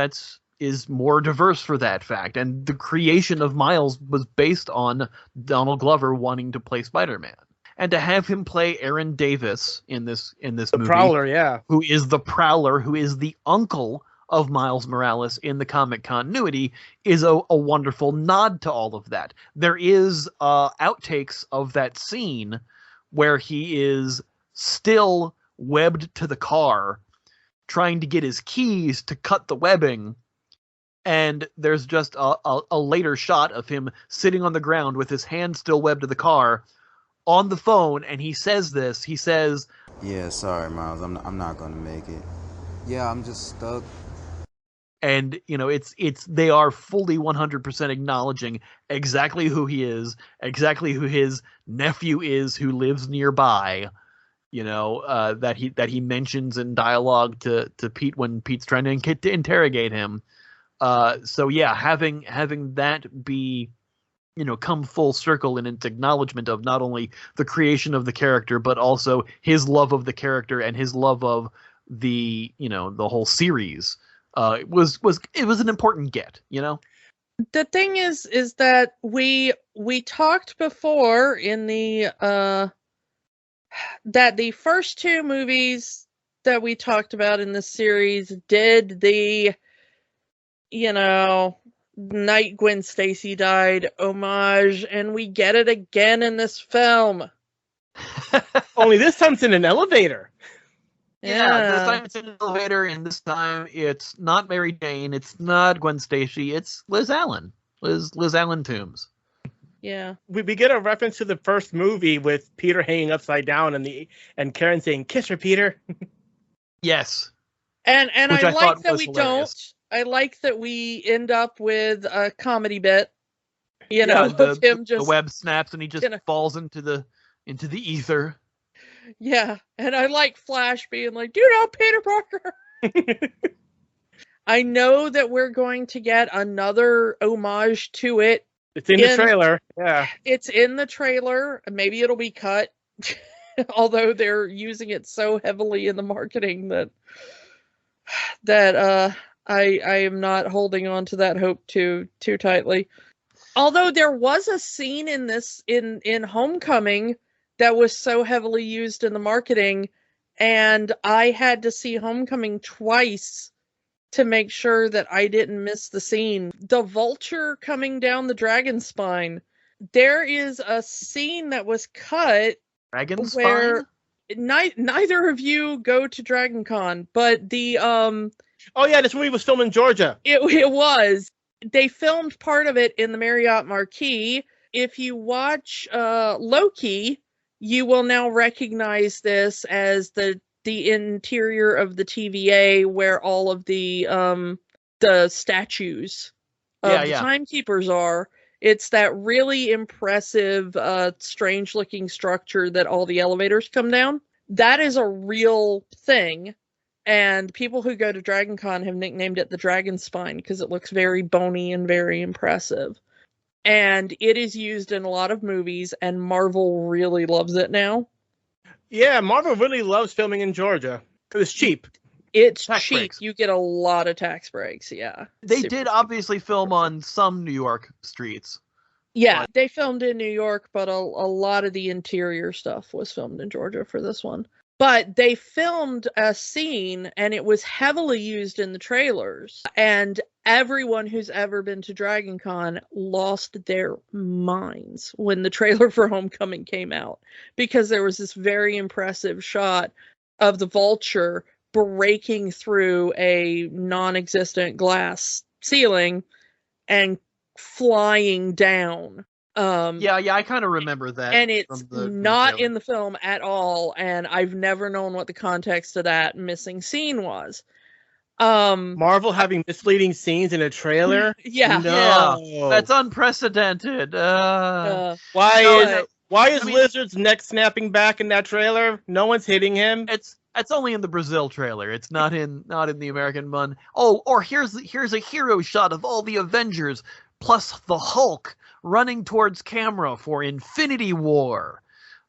is more diverse for that fact." And the creation of Miles was based on Donald Glover wanting to play Spider-Man. And to have him play Aaron Davis in this movie, Prowler, yeah, who is the Prowler, who is the uncle of Miles Morales in the comic continuity, is a wonderful nod to all of that. There is outtakes of that scene where he is still webbed to the car, trying to get his keys to cut the webbing, and there's just a later shot of him sitting on the ground with his hand still webbed to the car on the phone, and he says, "Yeah, sorry, Miles, I'm not gonna make it. Yeah, I'm just stuck." And they are fully 100% acknowledging exactly who he is, exactly who his nephew is, who lives nearby. That he mentions in dialogue to Pete when Pete's trying to interrogate him. So yeah, having that be, come full circle in its acknowledgement of not only the creation of the character, but also his love of the character and his love of the, the whole series, it was an important get, The thing is that we talked before in the that the first two movies that we talked about in this series did the, night Gwen Stacy died homage, and we get it again in this film. Only this time it's in an elevator. Yeah, this time it's in an elevator, and this time it's not Mary Jane, it's not Gwen Stacy, it's Liz Allen. Liz Allen Toombs. Yeah. We get a reference to the first movie with Peter hanging upside down and Karen saying, "Kiss her, Peter." Yes. And Which I I like thought that was we hilarious. don't. I like that we end up with a comedy bit. You Yeah, know, of him the just web snaps and he just you know. falls into the ether. Yeah, and I like Flash being like, "Do you know Peter Parker?" I know that we're going to get another homage to it. It's in the trailer. Yeah. It's in the trailer. Maybe it'll be cut. Although they're using it so heavily in the marketing that I am not holding on to that hope too tightly. Although there was a scene in this in Homecoming that was so heavily used in the marketing, and I had to see Homecoming twice to make sure that I didn't miss the scene. The vulture coming down the dragon spine. There is a scene that was cut Dragon where spine? neither of you go to DragonCon, but the Oh yeah, this movie was filmed in Georgia. it was. They filmed part of it in the Marriott Marquis. If you watch Loki, you will now recognize this as the interior of the TVA, where all of the statues of the timekeepers are. It's that really impressive, strange-looking structure that all the elevators come down. That is a real thing, and people who go to DragonCon have nicknamed it the Dragon Spine because it looks very bony and very impressive. And it is used in a lot of movies, and Marvel really loves it now. Yeah, Marvel really loves filming in Georgia because it's cheap. It's Tax cheap. breaks. You get a lot of tax breaks, yeah. They Super did cheap. obviously film on some New York streets. Yeah, they filmed in New York, but a lot of the interior stuff was filmed in Georgia for this one. But they filmed a scene, and it was heavily used in the trailers. And everyone who's ever been to DragonCon lost their minds when the trailer for Homecoming came out. Because there was this very impressive shot of the vulture breaking through a non-existent glass ceiling and flying down. Yeah, I kind of remember that. And it's from the not trailer. in the film at all, and I've never known what the context of that missing scene was. Marvel having misleading scenes in a trailer? Yeah. No. Yeah, that's unprecedented. Why is I mean- Lizard's neck snapping back in that trailer? No one's hitting him. It's only in the Brazil trailer. It's not in the American one. Oh, or here's a hero shot of all the Avengers plus the Hulk running towards camera for Infinity War,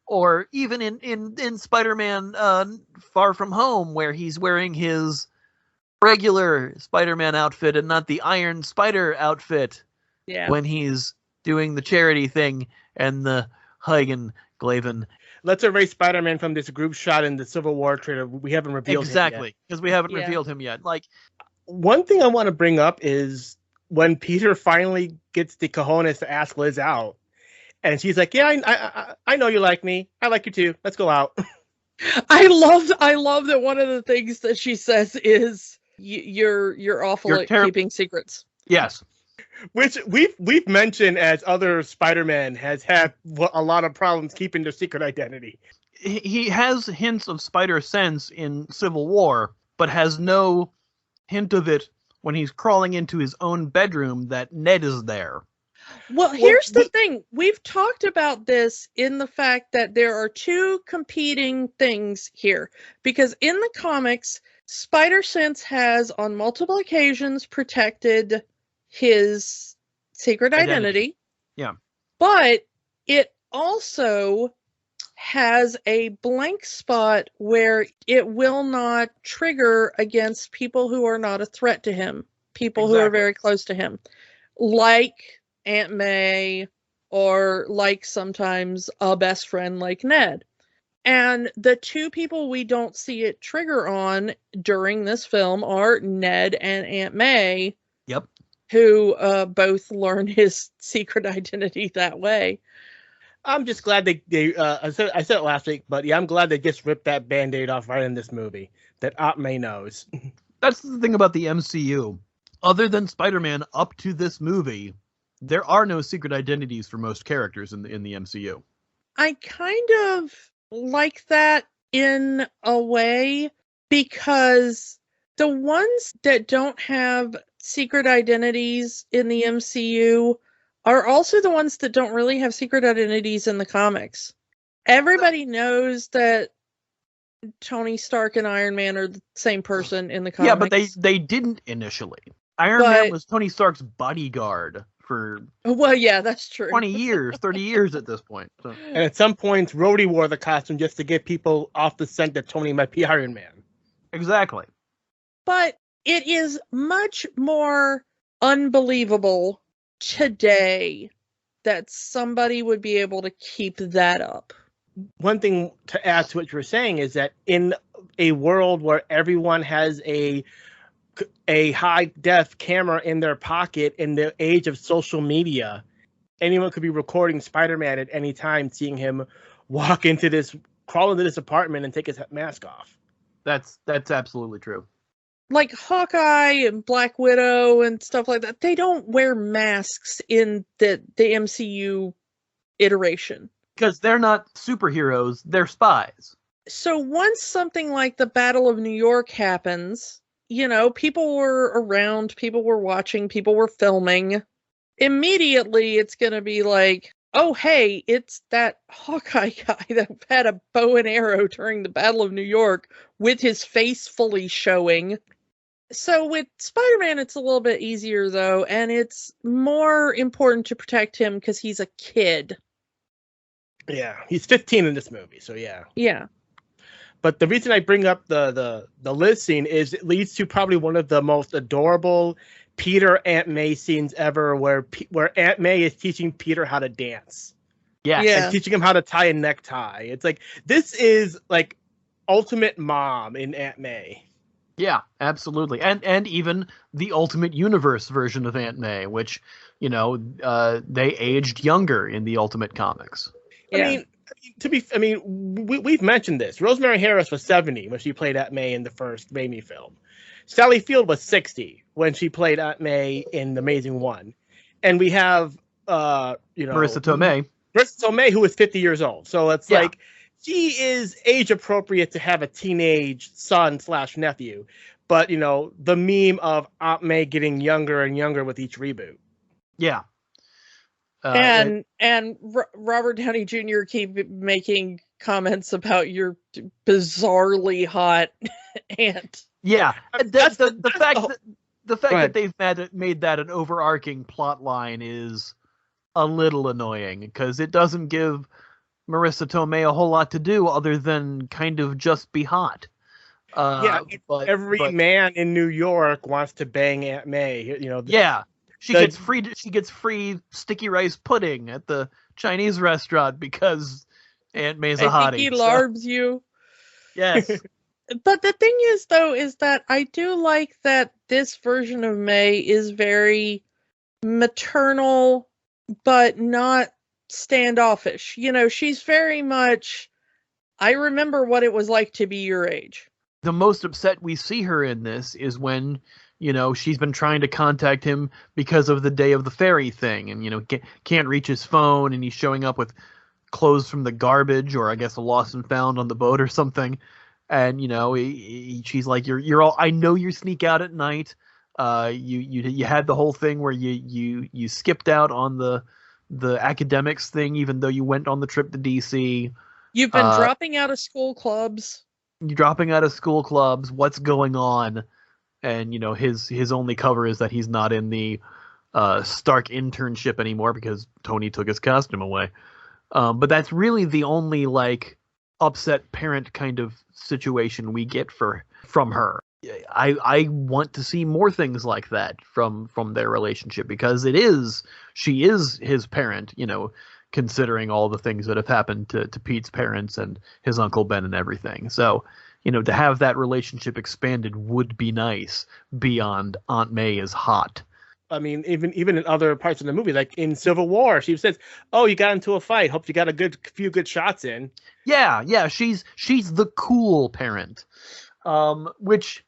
or even in Spider-Man Far From Home, where he's wearing his regular Spider-Man outfit and not the Iron Spider outfit. Yeah. When he's doing the charity thing and the Hagen Glaven. Let's erase Spider-Man from this group shot in the Civil War trailer. We haven't revealed him yet. Exactly, because we haven't Yeah. revealed him yet. Like, One thing I want to bring up is when Peter finally gets the cojones to ask Liz out, and she's like, "Yeah, I know you like me. I like you too. Let's go out." I love that one of the things that she says is you're awful You're at terrible. keeping secrets. yes. Which we've mentioned as other Spider-Man has had a lot of problems keeping their secret identity. He has hints of spider sense in Civil War, but has no hint of it when he's crawling into his own bedroom that Ned is there. Well, here's the thing. We've talked about this in the fact that there are two competing things here. Because in the comics, Spider Sense has on multiple occasions protected his secret identity. Yeah. But it also has a blank spot where it will not trigger against people who are not a threat to him, people who are Exactly. very close to him, like Aunt May, or like sometimes a best friend like Ned. And the two people we don't see it trigger on during this film are Ned and Aunt May. Yep. who both learn his secret identity that way. I'm just glad they I said it last week, but yeah, I'm glad they just ripped that Band-Aid off right in this movie that Aunt May knows. That's the thing about the MCU. Other than Spider-Man, up to this movie, there are no secret identities for most characters in the MCU. I kind of like that in a way, because the ones that don't have secret identities in the MCU are also the ones that don't really have secret identities in the comics. Everybody knows that Tony Stark and Iron Man are the same person in the comics. Yeah, but they didn't initially. Iron Man was Tony Stark's bodyguard for well, yeah, that's true. 20 years, 30 years at this point. So. And at some points, Rhodey wore the costume just to get people off the scent that Tony might be Iron Man. Exactly. But it is much more unbelievable today that somebody would be able to keep that up. One thing to add to what you were saying is that in a world where everyone has a high-def camera in their pocket in the age of social media, anyone could be recording Spider-Man at any time, seeing him crawl into this apartment and take his mask off. That's absolutely true. Like Hawkeye and Black Widow and stuff like that, they don't wear masks in the MCU iteration. Because they're not superheroes, they're spies. So once something like the Battle of New York happens, people were around, people were watching, people were filming. Immediately it's going to be like, oh, hey, it's that Hawkeye guy that had a bow and arrow during the Battle of New York with his face fully showing. So with Spider-Man, it's a little bit easier, though, and it's more important to protect him because he's a kid. Yeah, he's 15 in this movie, so yeah. Yeah. But the reason I bring up the Liz scene is it leads to probably one of the most adorable Peter Aunt May scenes ever, where Aunt May is teaching Peter how to dance. Yeah. And teaching him how to tie a necktie. It's like, this is like ultimate mom in Aunt May. Yeah, absolutely. And even the Ultimate Universe version of Aunt May, which, they aged younger in the Ultimate Comics. Yeah. We've mentioned this. Rosemary Harris was 70 when she played Aunt May in the first Raimi film. Sally Field was 60 when she played Aunt May in The Amazing One. And we have, Marissa Tomei. Marissa Tomei, who is 50 years old. So it's like, she is age appropriate to have a teenage son/nephew. But, the meme of Aunt May getting younger and younger with each reboot. Yeah. And Robert Downey Jr. keep making comments about your bizarrely hot aunt. Yeah, that's the fact that they've made that an overarching plot line is a little annoying, because it doesn't give Marissa Tomei a whole lot to do other than kind of just be hot. But every man in New York wants to bang Aunt May. She gets free sticky rice pudding at the Chinese restaurant because Aunt May's a hottie. I think he larbs you. Yes. But the thing is, though, is that I do like that this version of May is very maternal, but not standoffish. She's very much, I remember what it was like to be your age. The most upset we see her in this is when, she's been trying to contact him because of the Day of the Fairy thing, and, can't reach his phone, and he's showing up with clothes from the garbage, or I guess a lost and found on the boat or something. And, she's like, you're all, I know you sneak out at night. You had the whole thing where you skipped out on the academics thing, even though you went on the trip to DC. You've been dropping out of school clubs. You're dropping out of school clubs. What's going on? And, his only cover is that he's not in the Stark internship anymore because Tony took his costume away. But that's really the only, upset parent kind of situation we get from her. I want to see more things like that from their relationship, because she is his parent, considering all the things that have happened to Pete's parents and his Uncle Ben and everything. So, to have that relationship expanded would be nice beyond Aunt May is hot. I mean, even in other parts of the movie, like in Civil War, she says, "Oh, you got into a fight. Hope you got a few good shots in." Yeah, she's the cool parent, which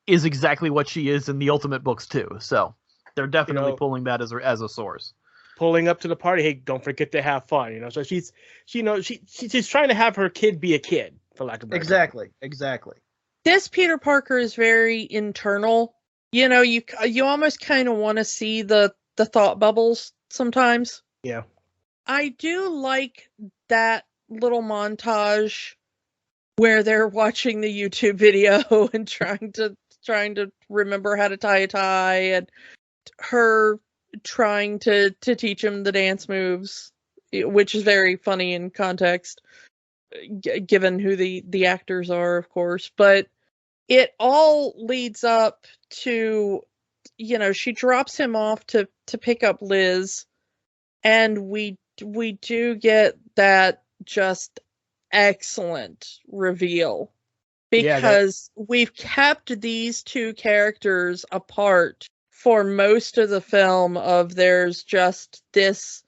is exactly what she is in the Ultimate books too. So they're definitely pulling that as a source. Pulling up to the party, hey, don't forget to have fun. So she's trying to have her kid be a kid, for lack of a better term. Exactly. This Peter Parker is very internal. You almost kind of want to see the thought bubbles sometimes. Yeah. I do like that little montage where they're watching the YouTube video and trying to remember how to tie a tie, and her trying to teach him the dance moves, which is very funny in context, given who the actors are, of course. But it all leads up to, she drops him off to pick up Liz, and we do get that just excellent reveal, because we've kept these two characters apart for most of the film. There's just this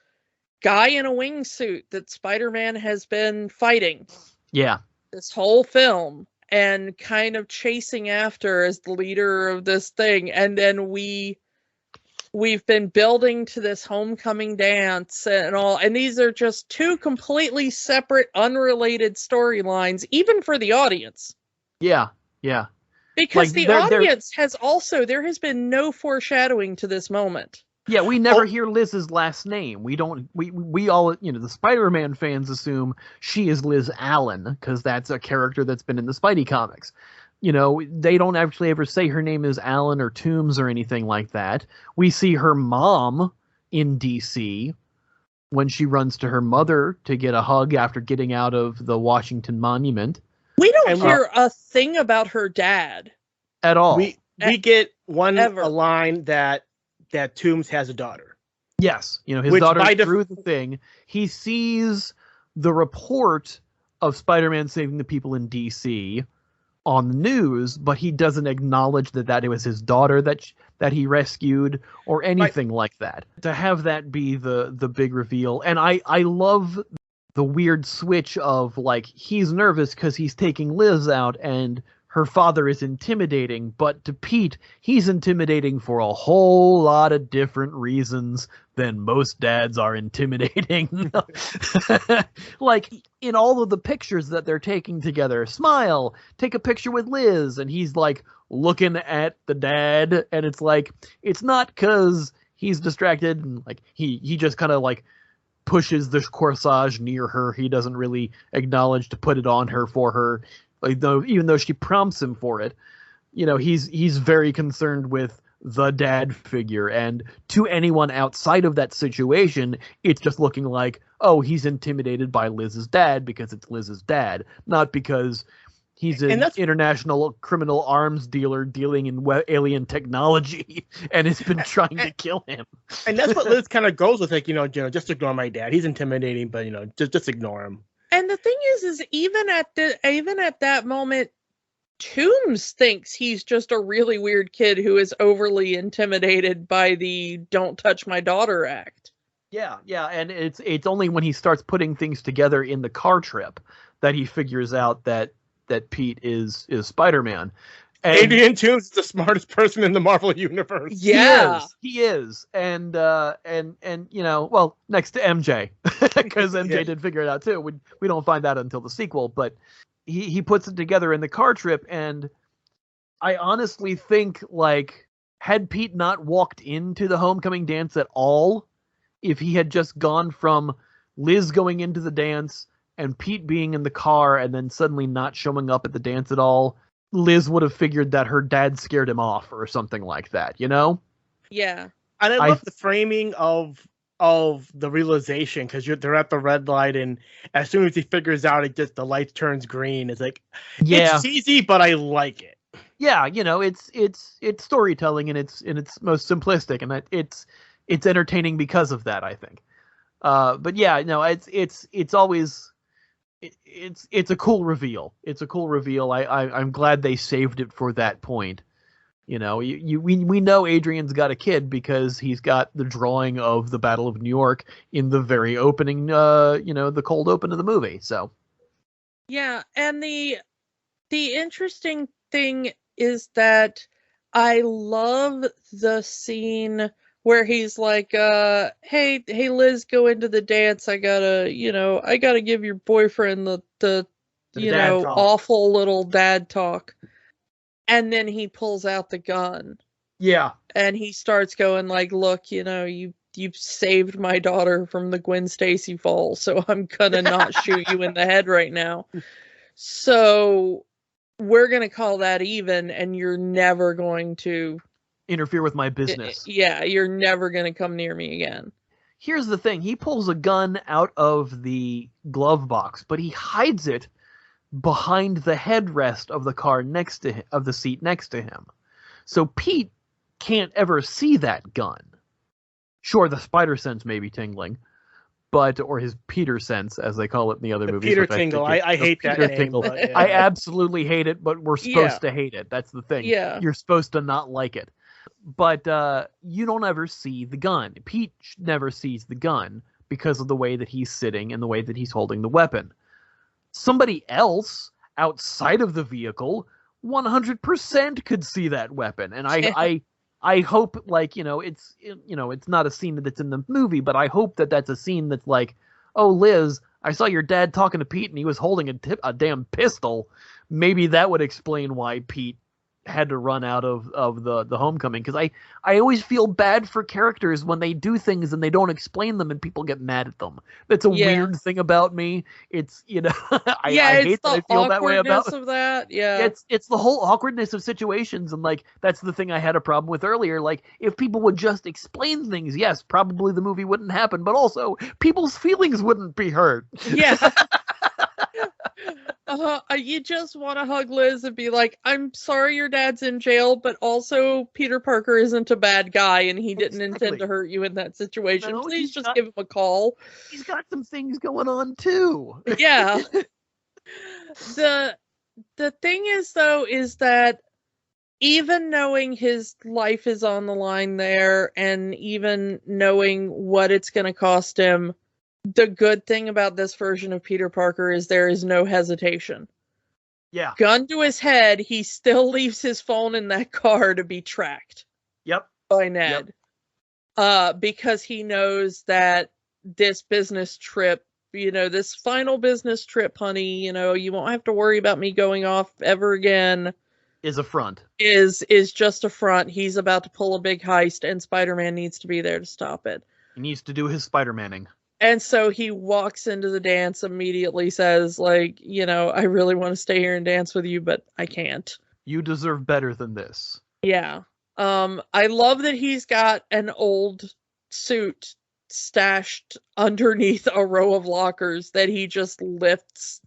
guy in a wingsuit that Spider-Man has been fighting. Yeah. This whole film, and kind of chasing after as the leader of this thing. And then we've been building to this homecoming dance and all. And these are just two completely separate, unrelated storylines, even for the audience. Yeah. Because the audience there has been no foreshadowing to this moment. Yeah, we never hear Liz's last name. We all, the Spider-Man fans assume she is Liz Allen, because that's a character that's been in the Spidey comics. They don't actually ever say her name is Allen or Toombs or anything like that. We see her mom in DC when she runs to her mother to get a hug after getting out of the Washington Monument. We don't hear a thing about her dad. At all. We get a line that Toombs has a daughter. Yes. His daughter through the thing. He sees the report of Spider-Man saving the people in DC on the news, but he doesn't acknowledge that it was his daughter that he rescued or anything like that. To have that be the big reveal. And I love the weird switch of, like, he's nervous because he's taking Liz out and her father is intimidating, but to Pete, he's intimidating for a whole lot of different reasons than most dads are intimidating. Like, in all of the pictures that they're taking together, smile, take a picture with Liz, and he's, like, looking at the dad, and it's like, it's not because he's distracted, and, like, he just kind of, like, pushes the corsage near her. He doesn't really acknowledge to put it on her for her. Like, even though she prompts him for it, he's very concerned with the dad figure. And to anyone outside of that situation, it's just looking like, oh, he's intimidated by Liz's dad because it's Liz's dad, not because he's an international criminal arms dealer dealing in alien technology and has been trying to kill him. And that's what Liz kind of goes with, like, just ignore my dad. He's intimidating, but just ignore him. And the thing is even at that moment, Toombs thinks he's just a really weird kid who is overly intimidated by the "don't touch my daughter" act. Yeah, and it's only when he starts putting things together in the car trip that he figures out that Pete is Spider-Man. And Adrian Toombs is the smartest person in the Marvel universe. Yeah, he is. And well, next to MJ, because MJ did figure it out too. We don't find that until the sequel, but he puts it together in the car trip. And I honestly think, like, had Pete not walked into the homecoming dance at all, if he had just gone from Liz going into the dance and Pete being in the car and then suddenly not showing up at the dance at all, Liz would have figured that her dad scared him off or something like that, Yeah. And I love the framing of the realization, because they're at the red light, and as soon as he figures out, the light turns green. It's like, it's cheesy, but I like it. Yeah, it's storytelling in its most simplistic, and it's entertaining because of that, I think. But yeah, no, it's always. It's a cool reveal. It's a cool reveal. I'm glad they saved it for that point. You know, we know Adrian's got a kid because he's got the drawing of the Battle of New York in the very opening, the cold open of the movie. So, yeah, and the interesting thing is that I love the scene where he's like, hey Liz, go into the dance. I gotta give your boyfriend the dad talk. awful little dad talk. And then he pulls out the gun. Yeah. And he starts going like, look, you've saved my daughter from the Gwen Stacy fall, so I'm gonna not shoot you in the head right now. So we're gonna call that even, and you're never going to interfere with my business. Yeah, you're never gonna come near me again. Here's the thing. He pulls a gun out of the glove box, but he hides it behind the headrest of the car next to him, of the seat next to him. So Pete can't ever see that gun. Sure, the spider sense may be tingling, or his Peter sense, as they call it in the other movies. Peter Tingle. I hate that name. Tingle. But, yeah. I absolutely hate it, but we're supposed to hate it. That's the thing. Yeah. You're supposed to not like it. But you don't ever see the gun. Pete never sees the gun because of the way that he's sitting and the way that he's holding the weapon. Somebody else outside of the vehicle 100% could see that weapon. And I hope, it's not a scene that's in the movie, but I hope that that's a scene that's like, oh, Liz, I saw your dad talking to Pete and he was holding a damn pistol. Maybe that would explain why Pete had to run out of the homecoming, because I always feel bad for characters when they do things and they don't explain them and people get mad at them. That's a weird thing about me. It's I hate that I feel that way about of that. Yeah, it's the whole awkwardness of situations, and like that's the thing I had a problem with earlier. Like if people would just explain things, yes, probably the movie wouldn't happen, but also people's feelings wouldn't be hurt. Yeah. You just want to hug Liz and be like, I'm sorry your dad's in jail, but also Peter Parker isn't a bad guy and he didn't intend to hurt you in that situation. No, Please just give him a call. He's got some things going on too. Yeah. The thing is, though, is that even knowing his life is on the line there and even knowing what it's going to cost him, the good thing about this version of Peter Parker is there is no hesitation. Yeah. Gun to his head, he still leaves his phone in that car to be tracked. Yep. By Ned. Yep. Because he knows that this business trip, this final business trip, honey, you won't have to worry about me going off ever again. Is a front. Is just a front. He's about to pull a big heist and Spider-Man needs to be there to stop it. He needs to do his Spider-Manning. And so he walks into the dance, immediately says, like, I really want to stay here and dance with you, but I can't. You deserve better than this. Yeah. I love that he's got an old suit stashed underneath a row of lockers that he just lifts.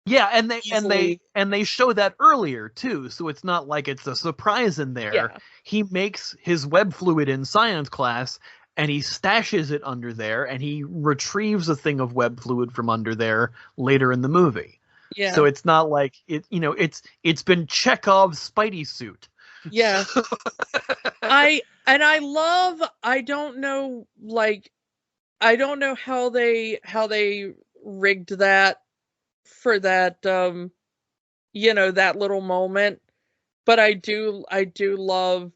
Yeah, and they show that earlier too, so it's not like it's a surprise in there. Yeah. He makes his web fluid in science class and he stashes it under there, and he retrieves a thing of web fluid from under there later in the movie. Yeah. So it's not like it's been Chekhov's Spidey suit. Yeah. I don't know how they rigged that for that that little moment, but I do love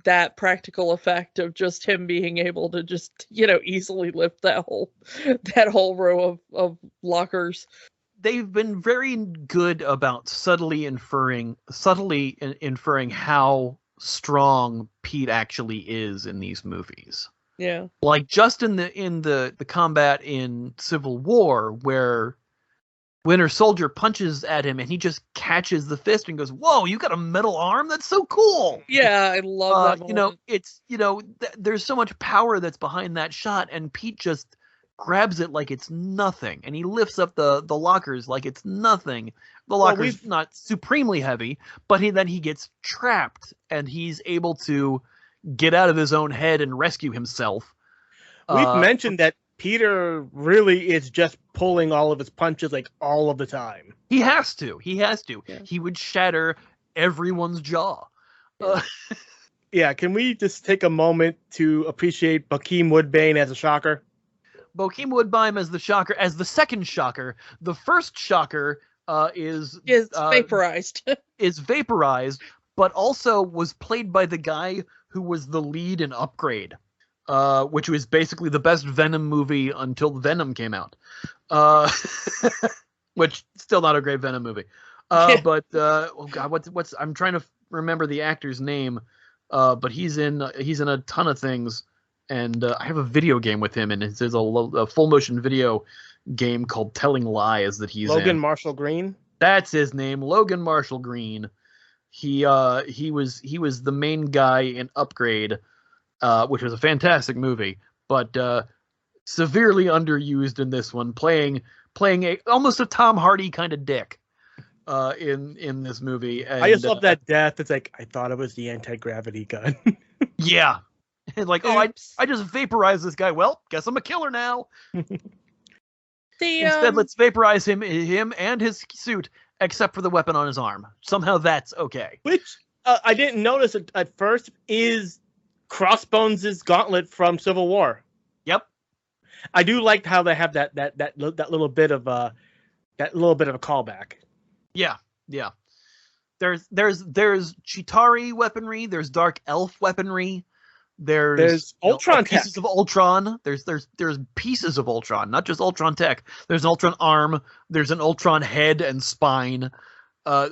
that practical effect of just him being able to just, easily lift that whole row of lockers. They've been very good about subtly inferring how strong Pete actually is in these movies. Yeah. Like just in the combat in Civil War, where Winter Soldier punches at him and he just catches the fist and goes, "Whoa, you got a metal arm? That's so cool." Yeah, I love that moment. There's so much power that's behind that shot, and Pete just grabs it like it's nothing, and he lifts up the lockers like it's nothing. The locker's not supremely heavy, but then he gets trapped and he's able to get out of his own head and rescue himself. We've mentioned that Peter really is just pulling all of his punches like all of the time. He has to. Yeah. He would shatter everyone's jaw. Yeah, can we just take a moment to appreciate Bokeem Woodbine as a shocker? Bokeem Woodbine as the shocker, as the second shocker. The first shocker is vaporized. Is vaporized, but also was played by the guy who was the lead in Upgrade, which was basically the best Venom movie until Venom came out. Which still not a great Venom movie. But oh god, what's I'm trying to remember the actor's name. But he's in a ton of things, and I have a video game with him, and there's a full motion video game called Telling Lies that he's Logan in. Marshall Green. That's his name, Logan Marshall Green. He was the main guy in Upgrade, which was a fantastic movie, but severely underused in this one, playing almost a Tom Hardy kind of dick in this movie. And, I just love that death. It's like, I thought it was the anti-gravity gun. Yeah. Like, oh, I just vaporized this guy. Well, guess I'm a killer now. Instead, let's vaporize him and his suit, except for the weapon on his arm. Somehow that's okay. Which I didn't notice at first is Crossbones' gauntlet from Civil War. Yep. I do like how they have that little bit of a callback. Yeah, yeah. There's Chitauri weaponry. There's Dark Elf weaponry. There's Ultron tech. Pieces of Ultron. There's pieces of Ultron, not just Ultron tech. There's an Ultron arm. There's an Ultron head and spine.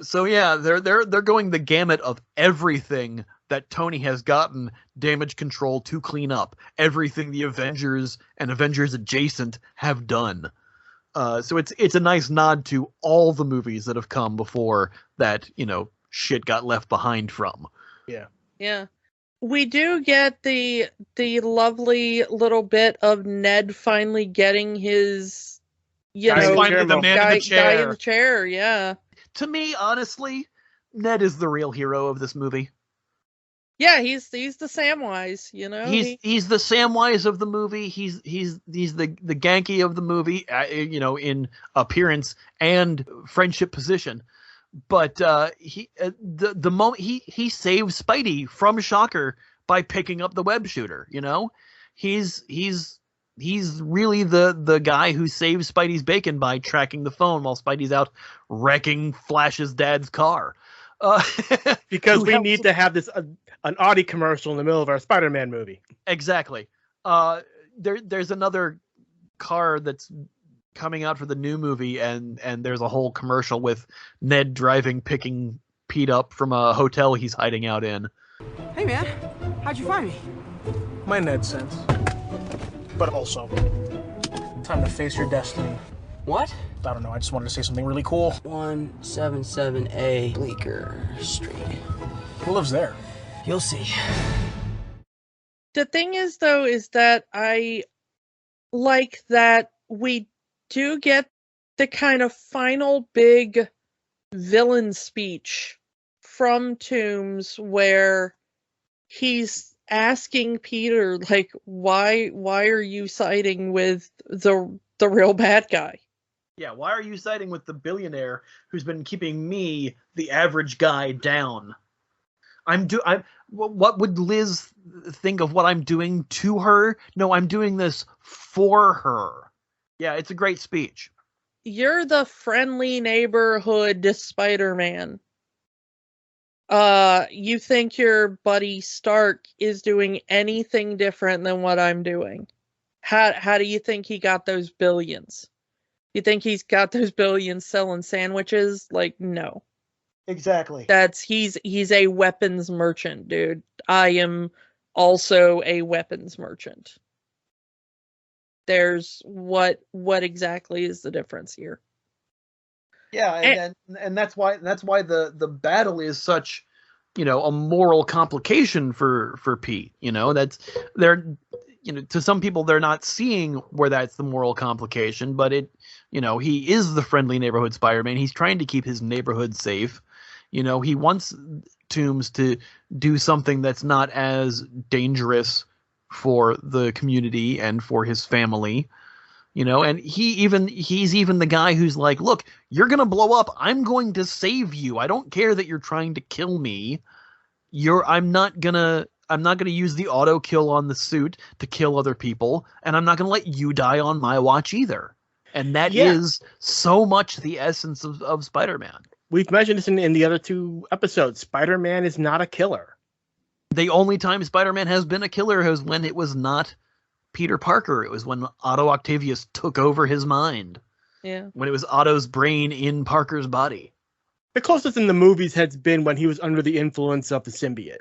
So yeah, they're going the gamut of everything that Tony has gotten Damage Control to clean up. Everything the Avengers and Avengers adjacent have done. So it's a nice nod to all the movies that have come before that, shit got left behind from. Yeah. Yeah. We do get the lovely little bit of Ned finally getting his, finally the man in the chair. Guy in the chair, yeah. To me, honestly, Ned is the real hero of this movie. Yeah, he's the Samwise, He's the Samwise of the movie. He's the Ganky of the movie, in appearance and friendship position. But the moment he saves Spidey from Shocker by picking up the web shooter, he's really the guy who saves Spidey's bacon by tracking the phone while Spidey's out wrecking Flash's dad's car. Because we need to have this an Audi commercial in the middle of our Spider-Man movie. Exactly. There's another car that's coming out for the new movie, and there's a whole commercial with Ned picking Pete up from a hotel he's hiding out in. Hey man, how'd you find me? My Ned sense. But also, time to face your destiny. What? I don't know, I just wanted to say something really cool. 177A Bleecker Street. Who lives there? You'll see. The thing is, though, is that I like that we do get the kind of final big villain speech from Toombs where he's asking Peter, like, why are you siding with the real bad guy? Yeah, why are you siding with the billionaire who's been keeping me, the average guy, down? What would Liz think of what I'm doing to her? No, I'm doing this for her. Yeah, it's a great speech. You're the friendly neighborhood Spider-Man. You think your buddy Stark is doing anything different than what I'm doing? How do you think he got those billions? You think he's got those billions selling sandwiches? Like, no. Exactly. He's a weapons merchant, dude. I am also a weapons merchant. There's what exactly is the difference here? Yeah, and that's why the battle is such, a moral complication for Pete. That's they're to some people they're not seeing where that's the moral complication, but he is the friendly neighborhood Spider-Man. He's trying to keep his neighborhood safe. He wants Toombs to do something that's not as dangerous for the community and for his family, and he's even the guy who's like, look, you're going to blow up. I'm going to save you. I don't care that you're trying to kill me. I'm not gonna use the auto kill on the suit to kill other people, and I'm not gonna let you die on my watch either. And that is so much the essence of Spider-Man. We've mentioned this in the other 2 episodes. Spider-Man is not a killer. The only time Spider-Man has been a killer was when it was not Peter Parker. It was when Otto Octavius took over his mind. Yeah. When it was Otto's brain in Parker's body. The closest in the movies has been when he was under the influence of the symbiote.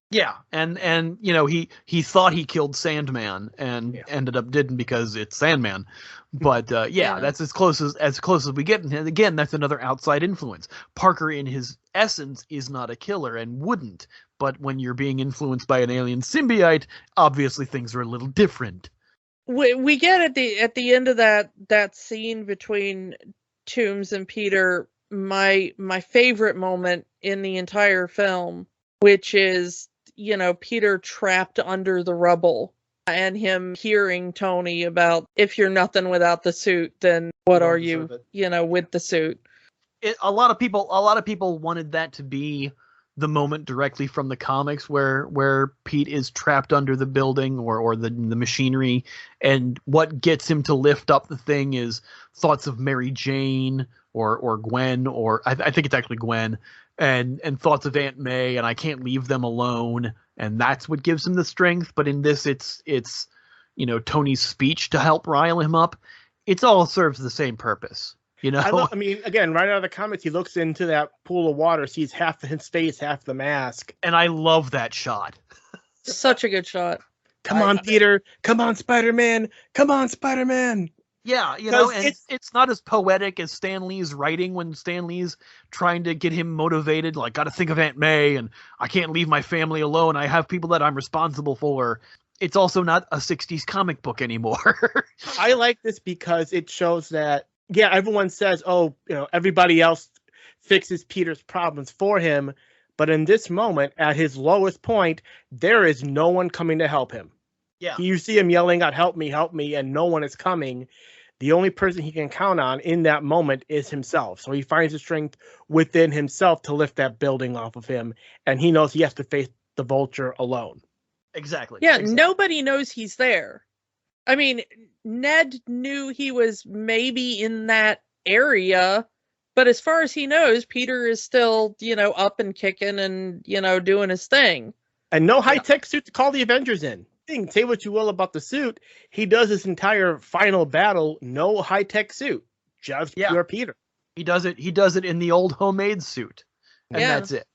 Yeah, and you know, he thought he killed Sandman and ended up didn't because it's Sandman. But that's as close as we get. And again, that's another outside influence. Parker in his essence is not a killer and wouldn't. But when you're being influenced by an alien symbiote, obviously things are a little different. We get at the end of that scene between Toomes and Peter my favorite moment in the entire film, which is, you know, Peter trapped under the rubble and him hearing Tony about, if you're nothing without the suit, then what are you, you know, with the suit. A lot of people wanted that to be the moment directly from the comics where Pete is trapped under the building or the machinery, and what gets him to lift up the thing is thoughts of Mary Jane or Gwen, or I think it's actually Gwen, and thoughts of Aunt May, and I can't leave them alone, and that's what gives him the strength. But in this, it's you know, Tony's speech to help rile him up. It's all serves the same purpose. You know, I mean, again, right out of the comics, he looks into that pool of water, sees half his face, half the mask. And I love that shot. Such a good shot. Come on, Peter. Come on, Spider-Man. Come on, Spider-Man. Yeah, you know, and it's not as poetic as Stan Lee's writing when Stan Lee's trying to get him motivated, like, got to think of Aunt May, and I can't leave my family alone. I have people that I'm responsible for. It's also not a 60s comic book anymore. I like this because it shows that, yeah, everyone says, oh, you know, everybody else fixes Peter's problems for him. But in this moment, at his lowest point, there is no one coming to help him. Yeah. You see him yelling out, help me, and no one is coming. The only person he can count on in that moment is himself. So he finds the strength within himself to lift that building off of him. And he knows he has to face the Vulture alone. Exactly. Yeah, exactly. Nobody knows he's there. I mean, Ned knew he was maybe in that area, but as far as he knows, Peter is still, you know, up and kicking and, you know, doing his thing. And no high-tech suit to call the Avengers in. Say what you will about the suit, he does his entire final battle, no high-tech suit, just pure Peter. He does it in the old homemade suit, and that's it.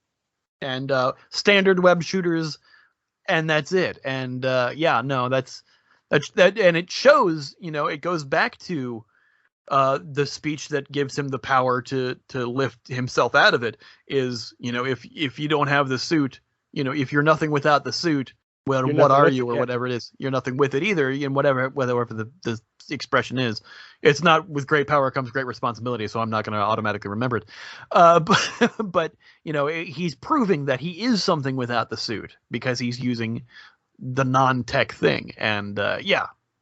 And standard web shooters, and that's it. And that's and it shows, you know, it goes back to the speech that gives him the power to lift himself out of it is, you know, if you don't have the suit, you know, if you're nothing without the suit, well, what are you, or whatever it is, you're nothing with it either. And whatever the expression is, it's not with great power comes great responsibility. So I'm not going to automatically remember it. But you know, he's proving that he is something without the suit because he's using the non-tech thing. And the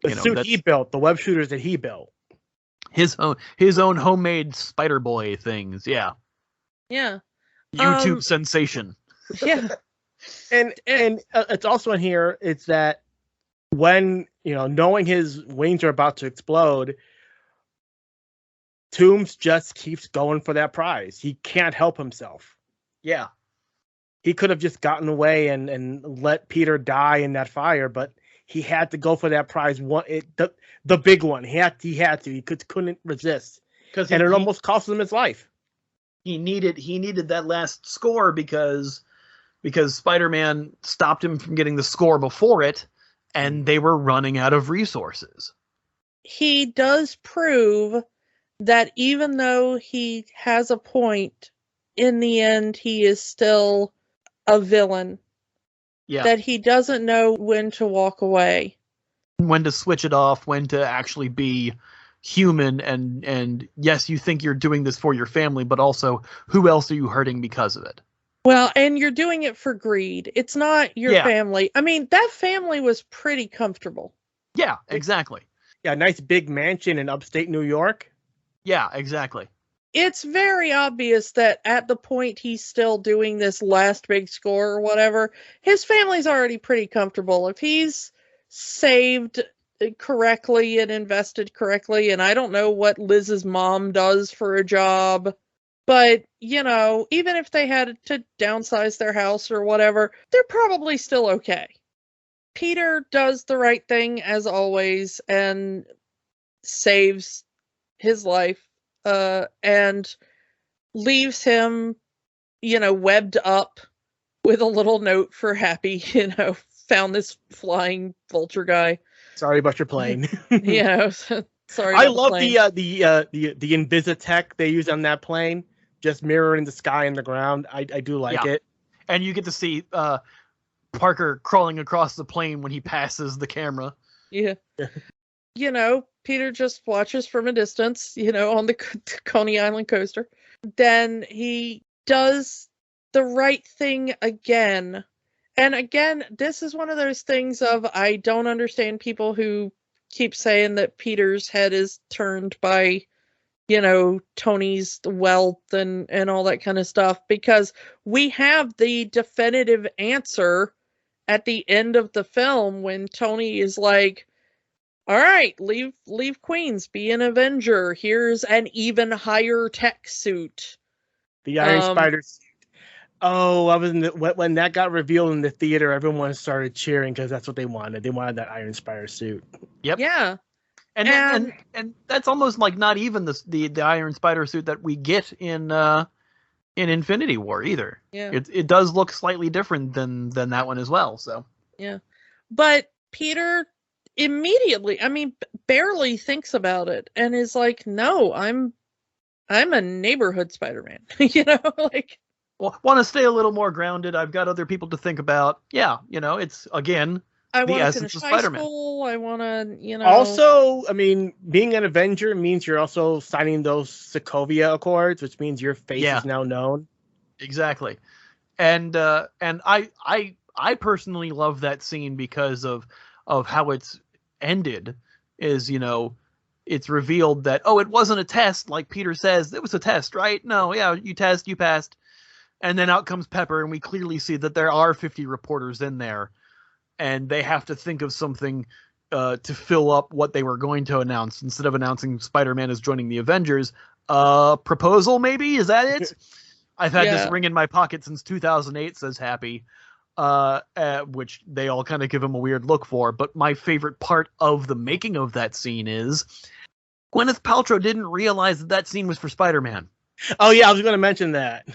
suit he built, the web shooters that he built, his own homemade Spider Boy things. Yeah. YouTube sensation. Yeah. And it's also in here, it's that when, you know, knowing his wings are about to explode, Toomes just keeps going for that prize. He can't help himself. Yeah. He could have just gotten away and let Peter die in that fire, but he had to go for that prize. The big one. He had to. He couldn't resist. And it almost cost him his life. He needed that last score because Spider-Man stopped him from getting the score before it, and they were running out of resources. He does prove that even though he has a point, in the end, he is still a villain. Yeah. That he doesn't know when to walk away. When to switch it off, when to actually be human, and yes, you think you're doing this for your family, but also, who else are you hurting because of it? Well, and you're doing it for greed. It's not your family. I mean, that family was pretty comfortable. Yeah, exactly. Yeah, nice big mansion in upstate New York. Yeah, exactly. it's very obvious that at the point he's still doing this last big score or whatever, his family's already pretty comfortable. If he's saved correctly and invested correctly, and I don't know what Liz's mom does for a job, but, you know, even if they had to downsize their house or whatever, they're probably still okay. Peter does the right thing as always and saves his life, and leaves him, you know, webbed up with a little note for Happy, you know, found this flying vulture guy. Sorry about your plane. You know, sorry. I love the Invisitech they use on that plane, just mirroring the sky and the ground. I do like it. And you get to see Parker crawling across the plane when he passes the camera. Yeah. You know, Peter just watches from a distance, you know, on the Coney Island coaster. Then he does the right thing again. And again, this is one of those things of, I don't understand people who keep saying that Peter's head is turned by, you know, Tony's wealth and all that kind of stuff, because we have the definitive answer at the end of the film when Tony is like, all right, leave Queens, be an Avenger. Here's an even higher tech suit. The Iron Spider suit. Oh, I was when that got revealed in the theater, everyone started cheering because that's what they wanted. They wanted that Iron Spider suit. Yep. Yeah. And that's almost like not even the Iron Spider suit that we get in Infinity War either. Yeah. It does look slightly different than that one as well. So yeah, but Peter immediately, I mean, barely thinks about it and is like, no, I'm a neighborhood Spider-Man. You know, like, want to stay a little more grounded. I've got other people to think about. Yeah, you know, it's again I the want to essence finish of high Spider-Man. school. I want to, you know. Also, I mean, being an Avenger means you're also signing those Sokovia Accords, which means your face is now known. Exactly, and I personally love that scene because of how it's ended. Is, you know, it's revealed that, oh, it wasn't a test like Peter says. It was a test, right? No, yeah, you passed. And then out comes Pepper, and we clearly see that there are 50 reporters in there, and they have to think of something to fill up what they were going to announce. Instead of announcing Spider-Man is joining the Avengers, proposal maybe? Is that it? I've had this ring in my pocket since 2008, says Happy, which they all kind of give him a weird look for. But my favorite part of the making of that scene is Gwyneth Paltrow didn't realize that scene was for Spider-Man. Oh, yeah, I was going to mention that.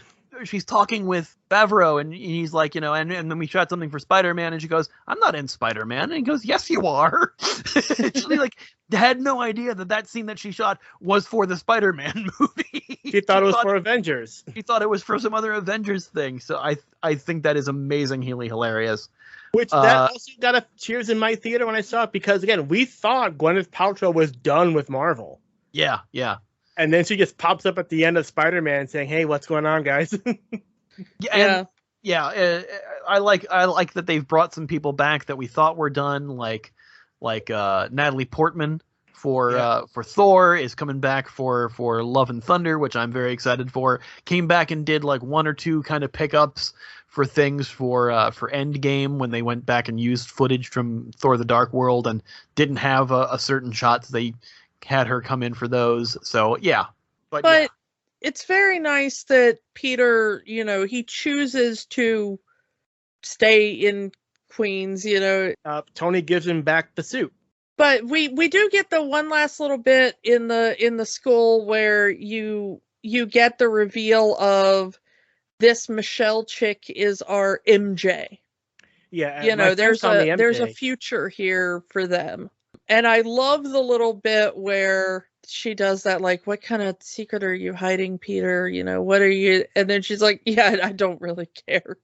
She's talking with Favreau, and he's like, you know, and then we shot something for Spider-Man, and she goes, I'm not in Spider-Man. And he goes, yes, you are. She like had no idea that scene that she shot was for the Spider-Man movie. She thought it was for Avengers. She thought it was for some other Avengers thing. So I think that is amazingly hilarious. Which that also got a cheers in my theater when I saw it, because again, we thought Gwyneth Paltrow was done with Marvel. Yeah. And then she just pops up at the end of Spider-Man saying, "Hey, what's going on, guys?" I like that they've brought some people back that we thought were done, like Natalie Portman for Thor is coming back for Love and Thunder, which I'm very excited for. Came back and did like one or two kind of pickups for things for Endgame when they went back and used footage from Thor: The Dark World and didn't have a certain shots. They had her come in for those. So yeah, but it's very nice that Peter, you know, he chooses to stay in Queens, you know. Tony gives him back the suit. But we do get the one last little bit in the school where you get the reveal of this Michelle chick is our MJ. Yeah, you know, there's a future here for them. And I love the little bit where she does that, like, what kind of secret are you hiding, Peter? You know, what are you? And then she's like, yeah, I don't really care.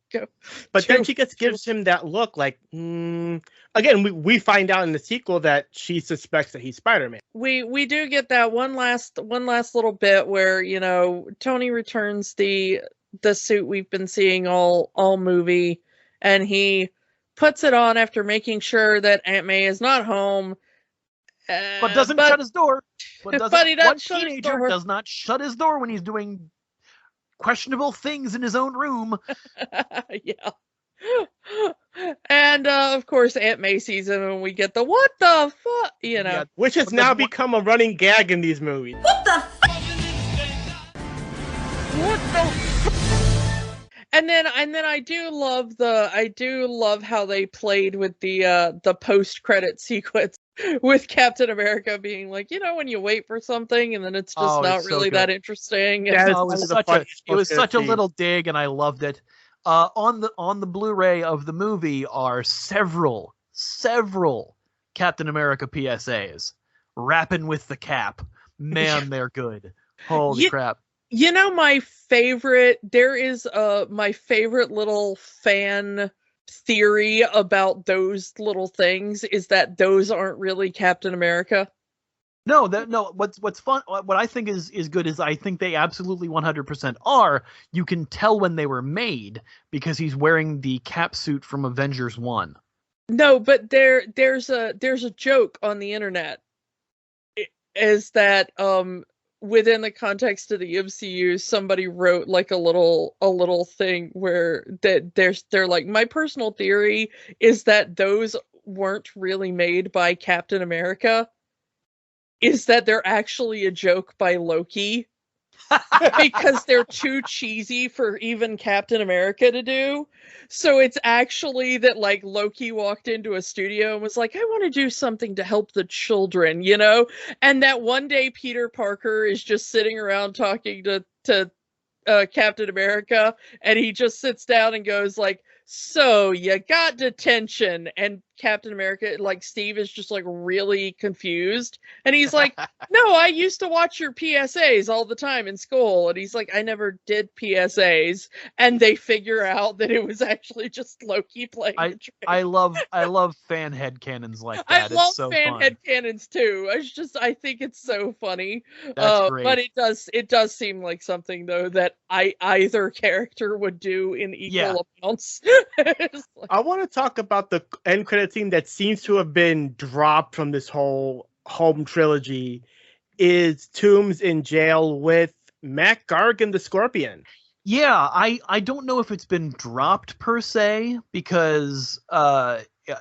But then she gives him that look like, again, we find out in the sequel that she suspects that he's Spider-Man. We do get that one last little bit where, you know, Tony returns the suit we've been seeing all movie, and he puts it on after making sure that Aunt May is not home. But doesn't shut his door. But he doesn't what shut his teenager door. does not shut his door when he's doing questionable things in his own room? Yeah. And of course Aunt May sees him and we get the what the fuck, you know. Yeah, Which has now become a running gag in these movies. What the And then I do love how they played with the post credit sequence with Captain America being like, you know, when you wait for something and then it's just not it's so really good. that interesting. Yeah, And it was such a little dig, and I loved it. On the Blu-ray of the movie are several Captain America PSAs. Rapping with the Cap. Man, they're good. Holy crap. You know, my favorite little fan theory about those little things is that those aren't really Captain America. No. What's fun? What I think is good is I think they absolutely 100% are. You can tell when they were made because he's wearing the cap suit from Avengers 1. No, but there's a joke on the internet. Is that within the context of the MCU, somebody wrote like a little thing where they're like, my personal theory is that those weren't really made by Captain America. Is that they're actually a joke by Loki because they're too cheesy for even Captain America to do. So it's actually that like Loki walked into a studio and was like, I want to do something to help the children, you know? And that one day Peter Parker is just sitting around talking to Captain America, and he just sits down and goes like, so you got detention, and Captain America, like Steve, is just like really confused, and he's like, no, I used to watch your PSAs all the time in school, and he's like, I never did PSAs, and they figure out that it was actually just Loki playing the trick. I love fan headcanons like that. I love it's so fan fun. headcanons too. I think it's so funny. That's great. But it does seem like something though that either character would do in equal amounts. I want to talk about the end credit scene that seems to have been dropped from this whole home trilogy. Is Toombs in jail with Mac Gargan the Scorpion? Yeah, I don't know if it's been dropped per se, because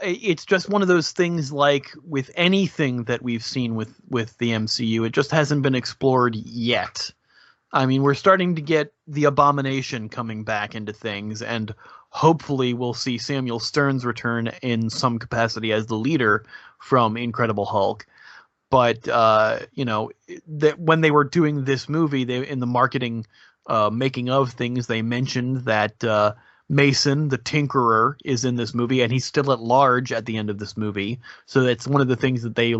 it's just one of those things like with anything that we've seen with the MCU, it just hasn't been explored yet. I mean, we're starting to get the Abomination coming back into things, and hopefully we'll see Samuel Stern's return in some capacity as the leader from Incredible Hulk. But, you know, that when they were doing this movie, they in the marketing making of things, they mentioned that Mason, the Tinkerer, is in this movie, and he's still at large at the end of this movie. So that's one of the things that they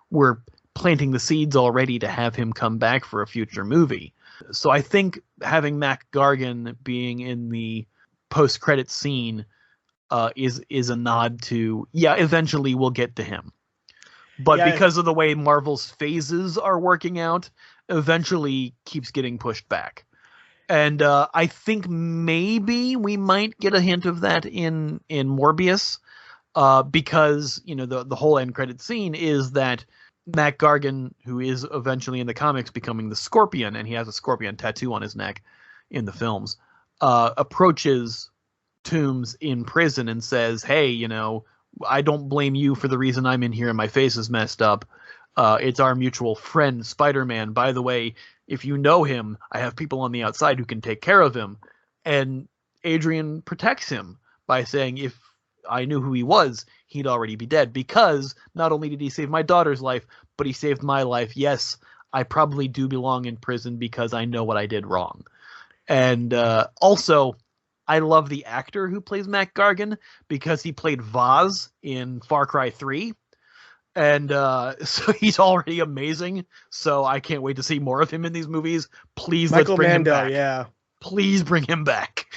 were planting the seeds already to have him come back for a future movie. So I think having Mac Gargan being in the post-credit scene is a nod to, eventually we'll get to him. But because of the way Marvel's phases are working out, eventually keeps getting pushed back. And I think maybe we might get a hint of that in Morbius, because, you know, the whole end credit scene is that Mac Gargan, who is eventually in the comics becoming the Scorpion, and he has a scorpion tattoo on his neck in the films, approaches Toombs in prison and says, hey, you know, I don't blame you for the reason I'm in here and my face is messed up. It's our mutual friend, Spider-Man. By the way, if you know him, I have people on the outside who can take care of him. And Adrian protects him by saying, if I knew who he was, he'd already be dead. Because not only did he save my daughter's life, but he saved my life. Yes, I probably do belong in prison because I know what I did wrong. And also, I love the actor who plays Mac Gargan because he played Vaz in Far Cry 3. And so he's already amazing. So I can't wait to see more of him in these movies. Please, let's bring him back. Yeah. Please bring him back.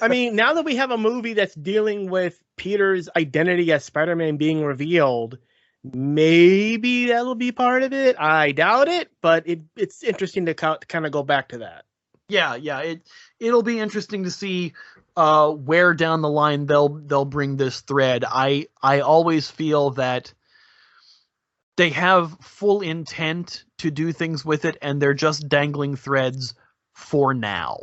I mean, now that we have a movie that's dealing with Peter's identity as Spider-Man being revealed, maybe that'll be part of it. I doubt it, but it's interesting to kind of go back to that. Yeah, it'll be interesting to see where down the line they'll bring this thread. I always feel that they have full intent to do things with it, and they're just dangling threads for now.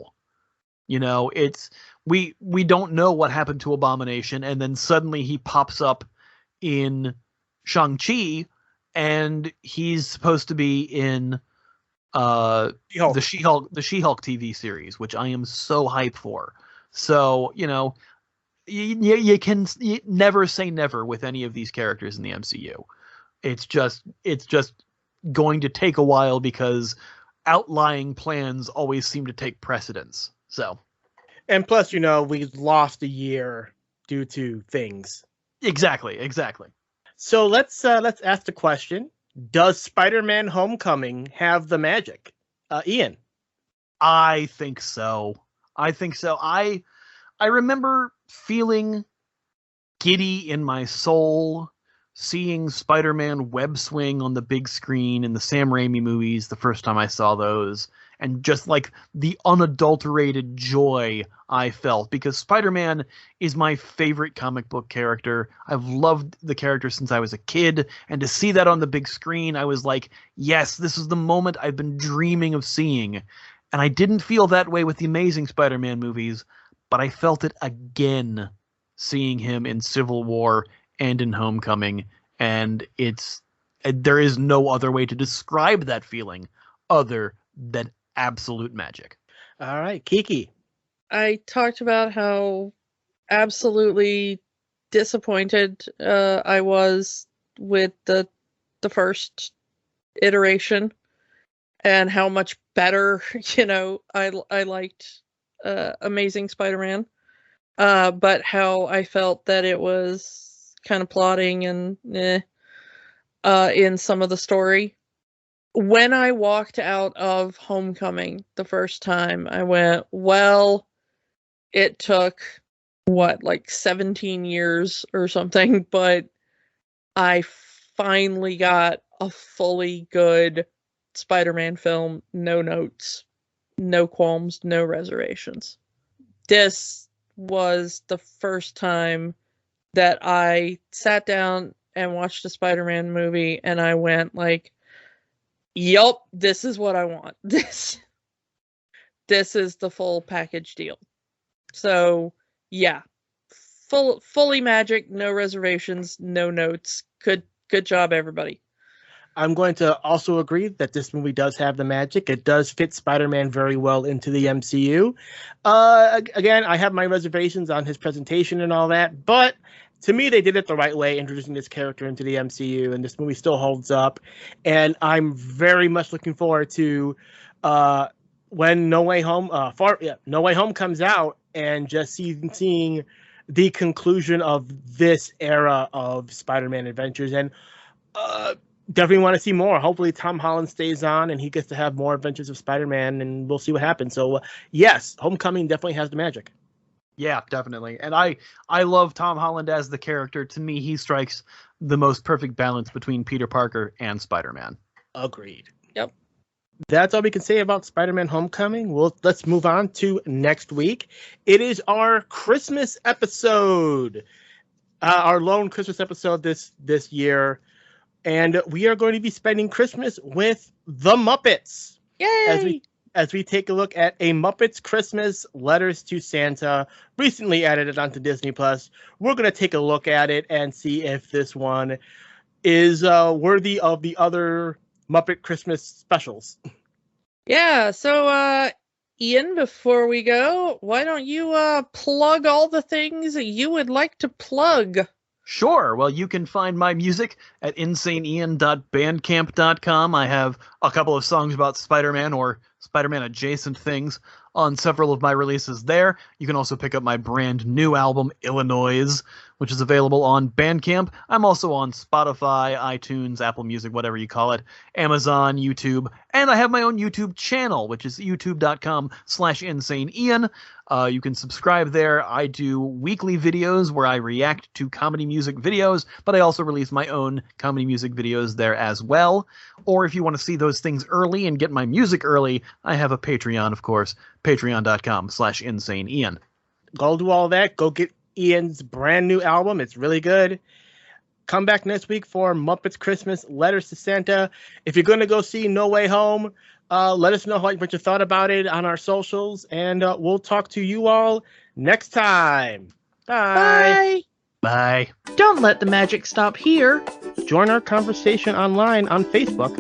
You know, it's we don't know what happened to Abomination, and then suddenly he pops up in Shang-Chi, and he's supposed to be in the She-Hulk TV series, which I am so hyped for. So, you know, you can never say never with any of these characters in the MCU. It's just going to take a while because outlying plans always seem to take precedence. So, and plus, you know, we lost a year due to things. Exactly. So let's ask the question: does Spider-Man: Homecoming have the magic? Ian, I think so. I remember feeling giddy in my soul seeing Spider-Man web swing on the big screen in the Sam Raimi movies the first time I saw those, and just like the unadulterated joy I felt, because Spider-Man is my favorite comic book character. I've loved the character since I was a kid, and to see that on the big screen, I was like, yes, this is the moment I've been dreaming of seeing. And I didn't feel that way with the Amazing Spider-Man movies, but I felt it again seeing him in Civil War and in Homecoming, and there is no other way to describe that feeling other than absolute magic. All right, Kiki. I talked about how absolutely disappointed I was with the first iteration, and how much better, you know, I liked Amazing Spider-Man, but how I felt that it was kind of plotting and in some of the story. When I walked out of Homecoming the first time, I went, well, it took, like 17 years or something, but I finally got a fully good Spider-Man film, no notes, no qualms, no reservations. This was the first time that I sat down and watched a Spider-Man movie, and I went like, yup, this is what I want. This is the full package deal. So, yeah. Fully magic, no reservations, no notes. Good job, everybody. I'm going to also agree that this movie does have the magic. It does fit Spider-Man very well into the MCU. Again, I have my reservations on his presentation and all that, but to me, they did it the right way, introducing this character into the MCU, and this movie still holds up. And I'm very much looking forward to when No Way Home comes out, and just seeing the conclusion of this era of Spider-Man adventures. And definitely want to see more. Hopefully Tom Holland stays on and he gets to have more adventures of Spider-Man, and we'll see what happens. So yes, Homecoming definitely has the magic. Yeah, definitely. And I love Tom Holland as the character. To me, he strikes the most perfect balance between Peter Parker and Spider-Man. Agreed. Yep. That's all we can say about Spider-Man Homecoming. Well, let's move on to next week. It is our Christmas episode. Our lone Christmas episode this year. And we are going to be spending Christmas with the Muppets. Yay! As we take a look at A Muppets Christmas Letters to Santa, recently added onto Disney Plus. We're going to take a look at it and see if this one is worthy of the other Muppet Christmas specials. Yeah, so Ian, before we go, why don't you plug all the things that you would like to plug? Sure. Well, you can find my music at insaneian.bandcamp.com. I have a couple of songs about Spider-Man or Spider-Man adjacent things on several of my releases there. You can also pick up my brand new album, Illinoise, which is available on Bandcamp. I'm also on Spotify, iTunes, Apple Music, whatever you call it, Amazon, YouTube, and I have my own YouTube channel, which is youtube.com/insaneian. You can subscribe there. I do weekly videos where I react to comedy music videos, but I also release my own comedy music videos there as well. Or if you want to see those things early and get my music early, I have a Patreon, of course, patreon.com/insaneian. Go do all that. Go get Ian's brand new album. It's really good. Come back next week for Muppets Christmas Letters to Santa. If you're going to go see No Way Home, let us know what you thought about it on our socials, and we'll talk to you all next time. Bye. Bye. Don't let the magic stop here. Join our conversation online on Facebook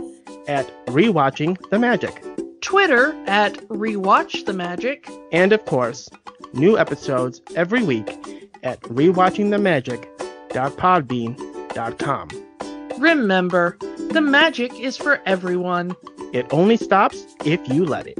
at Rewatching the Magic. Twitter at Rewatch the Magic. And of course, new episodes every week at rewatchingthemagic.podbean.com. Remember, the magic is for everyone. It only stops if you let it.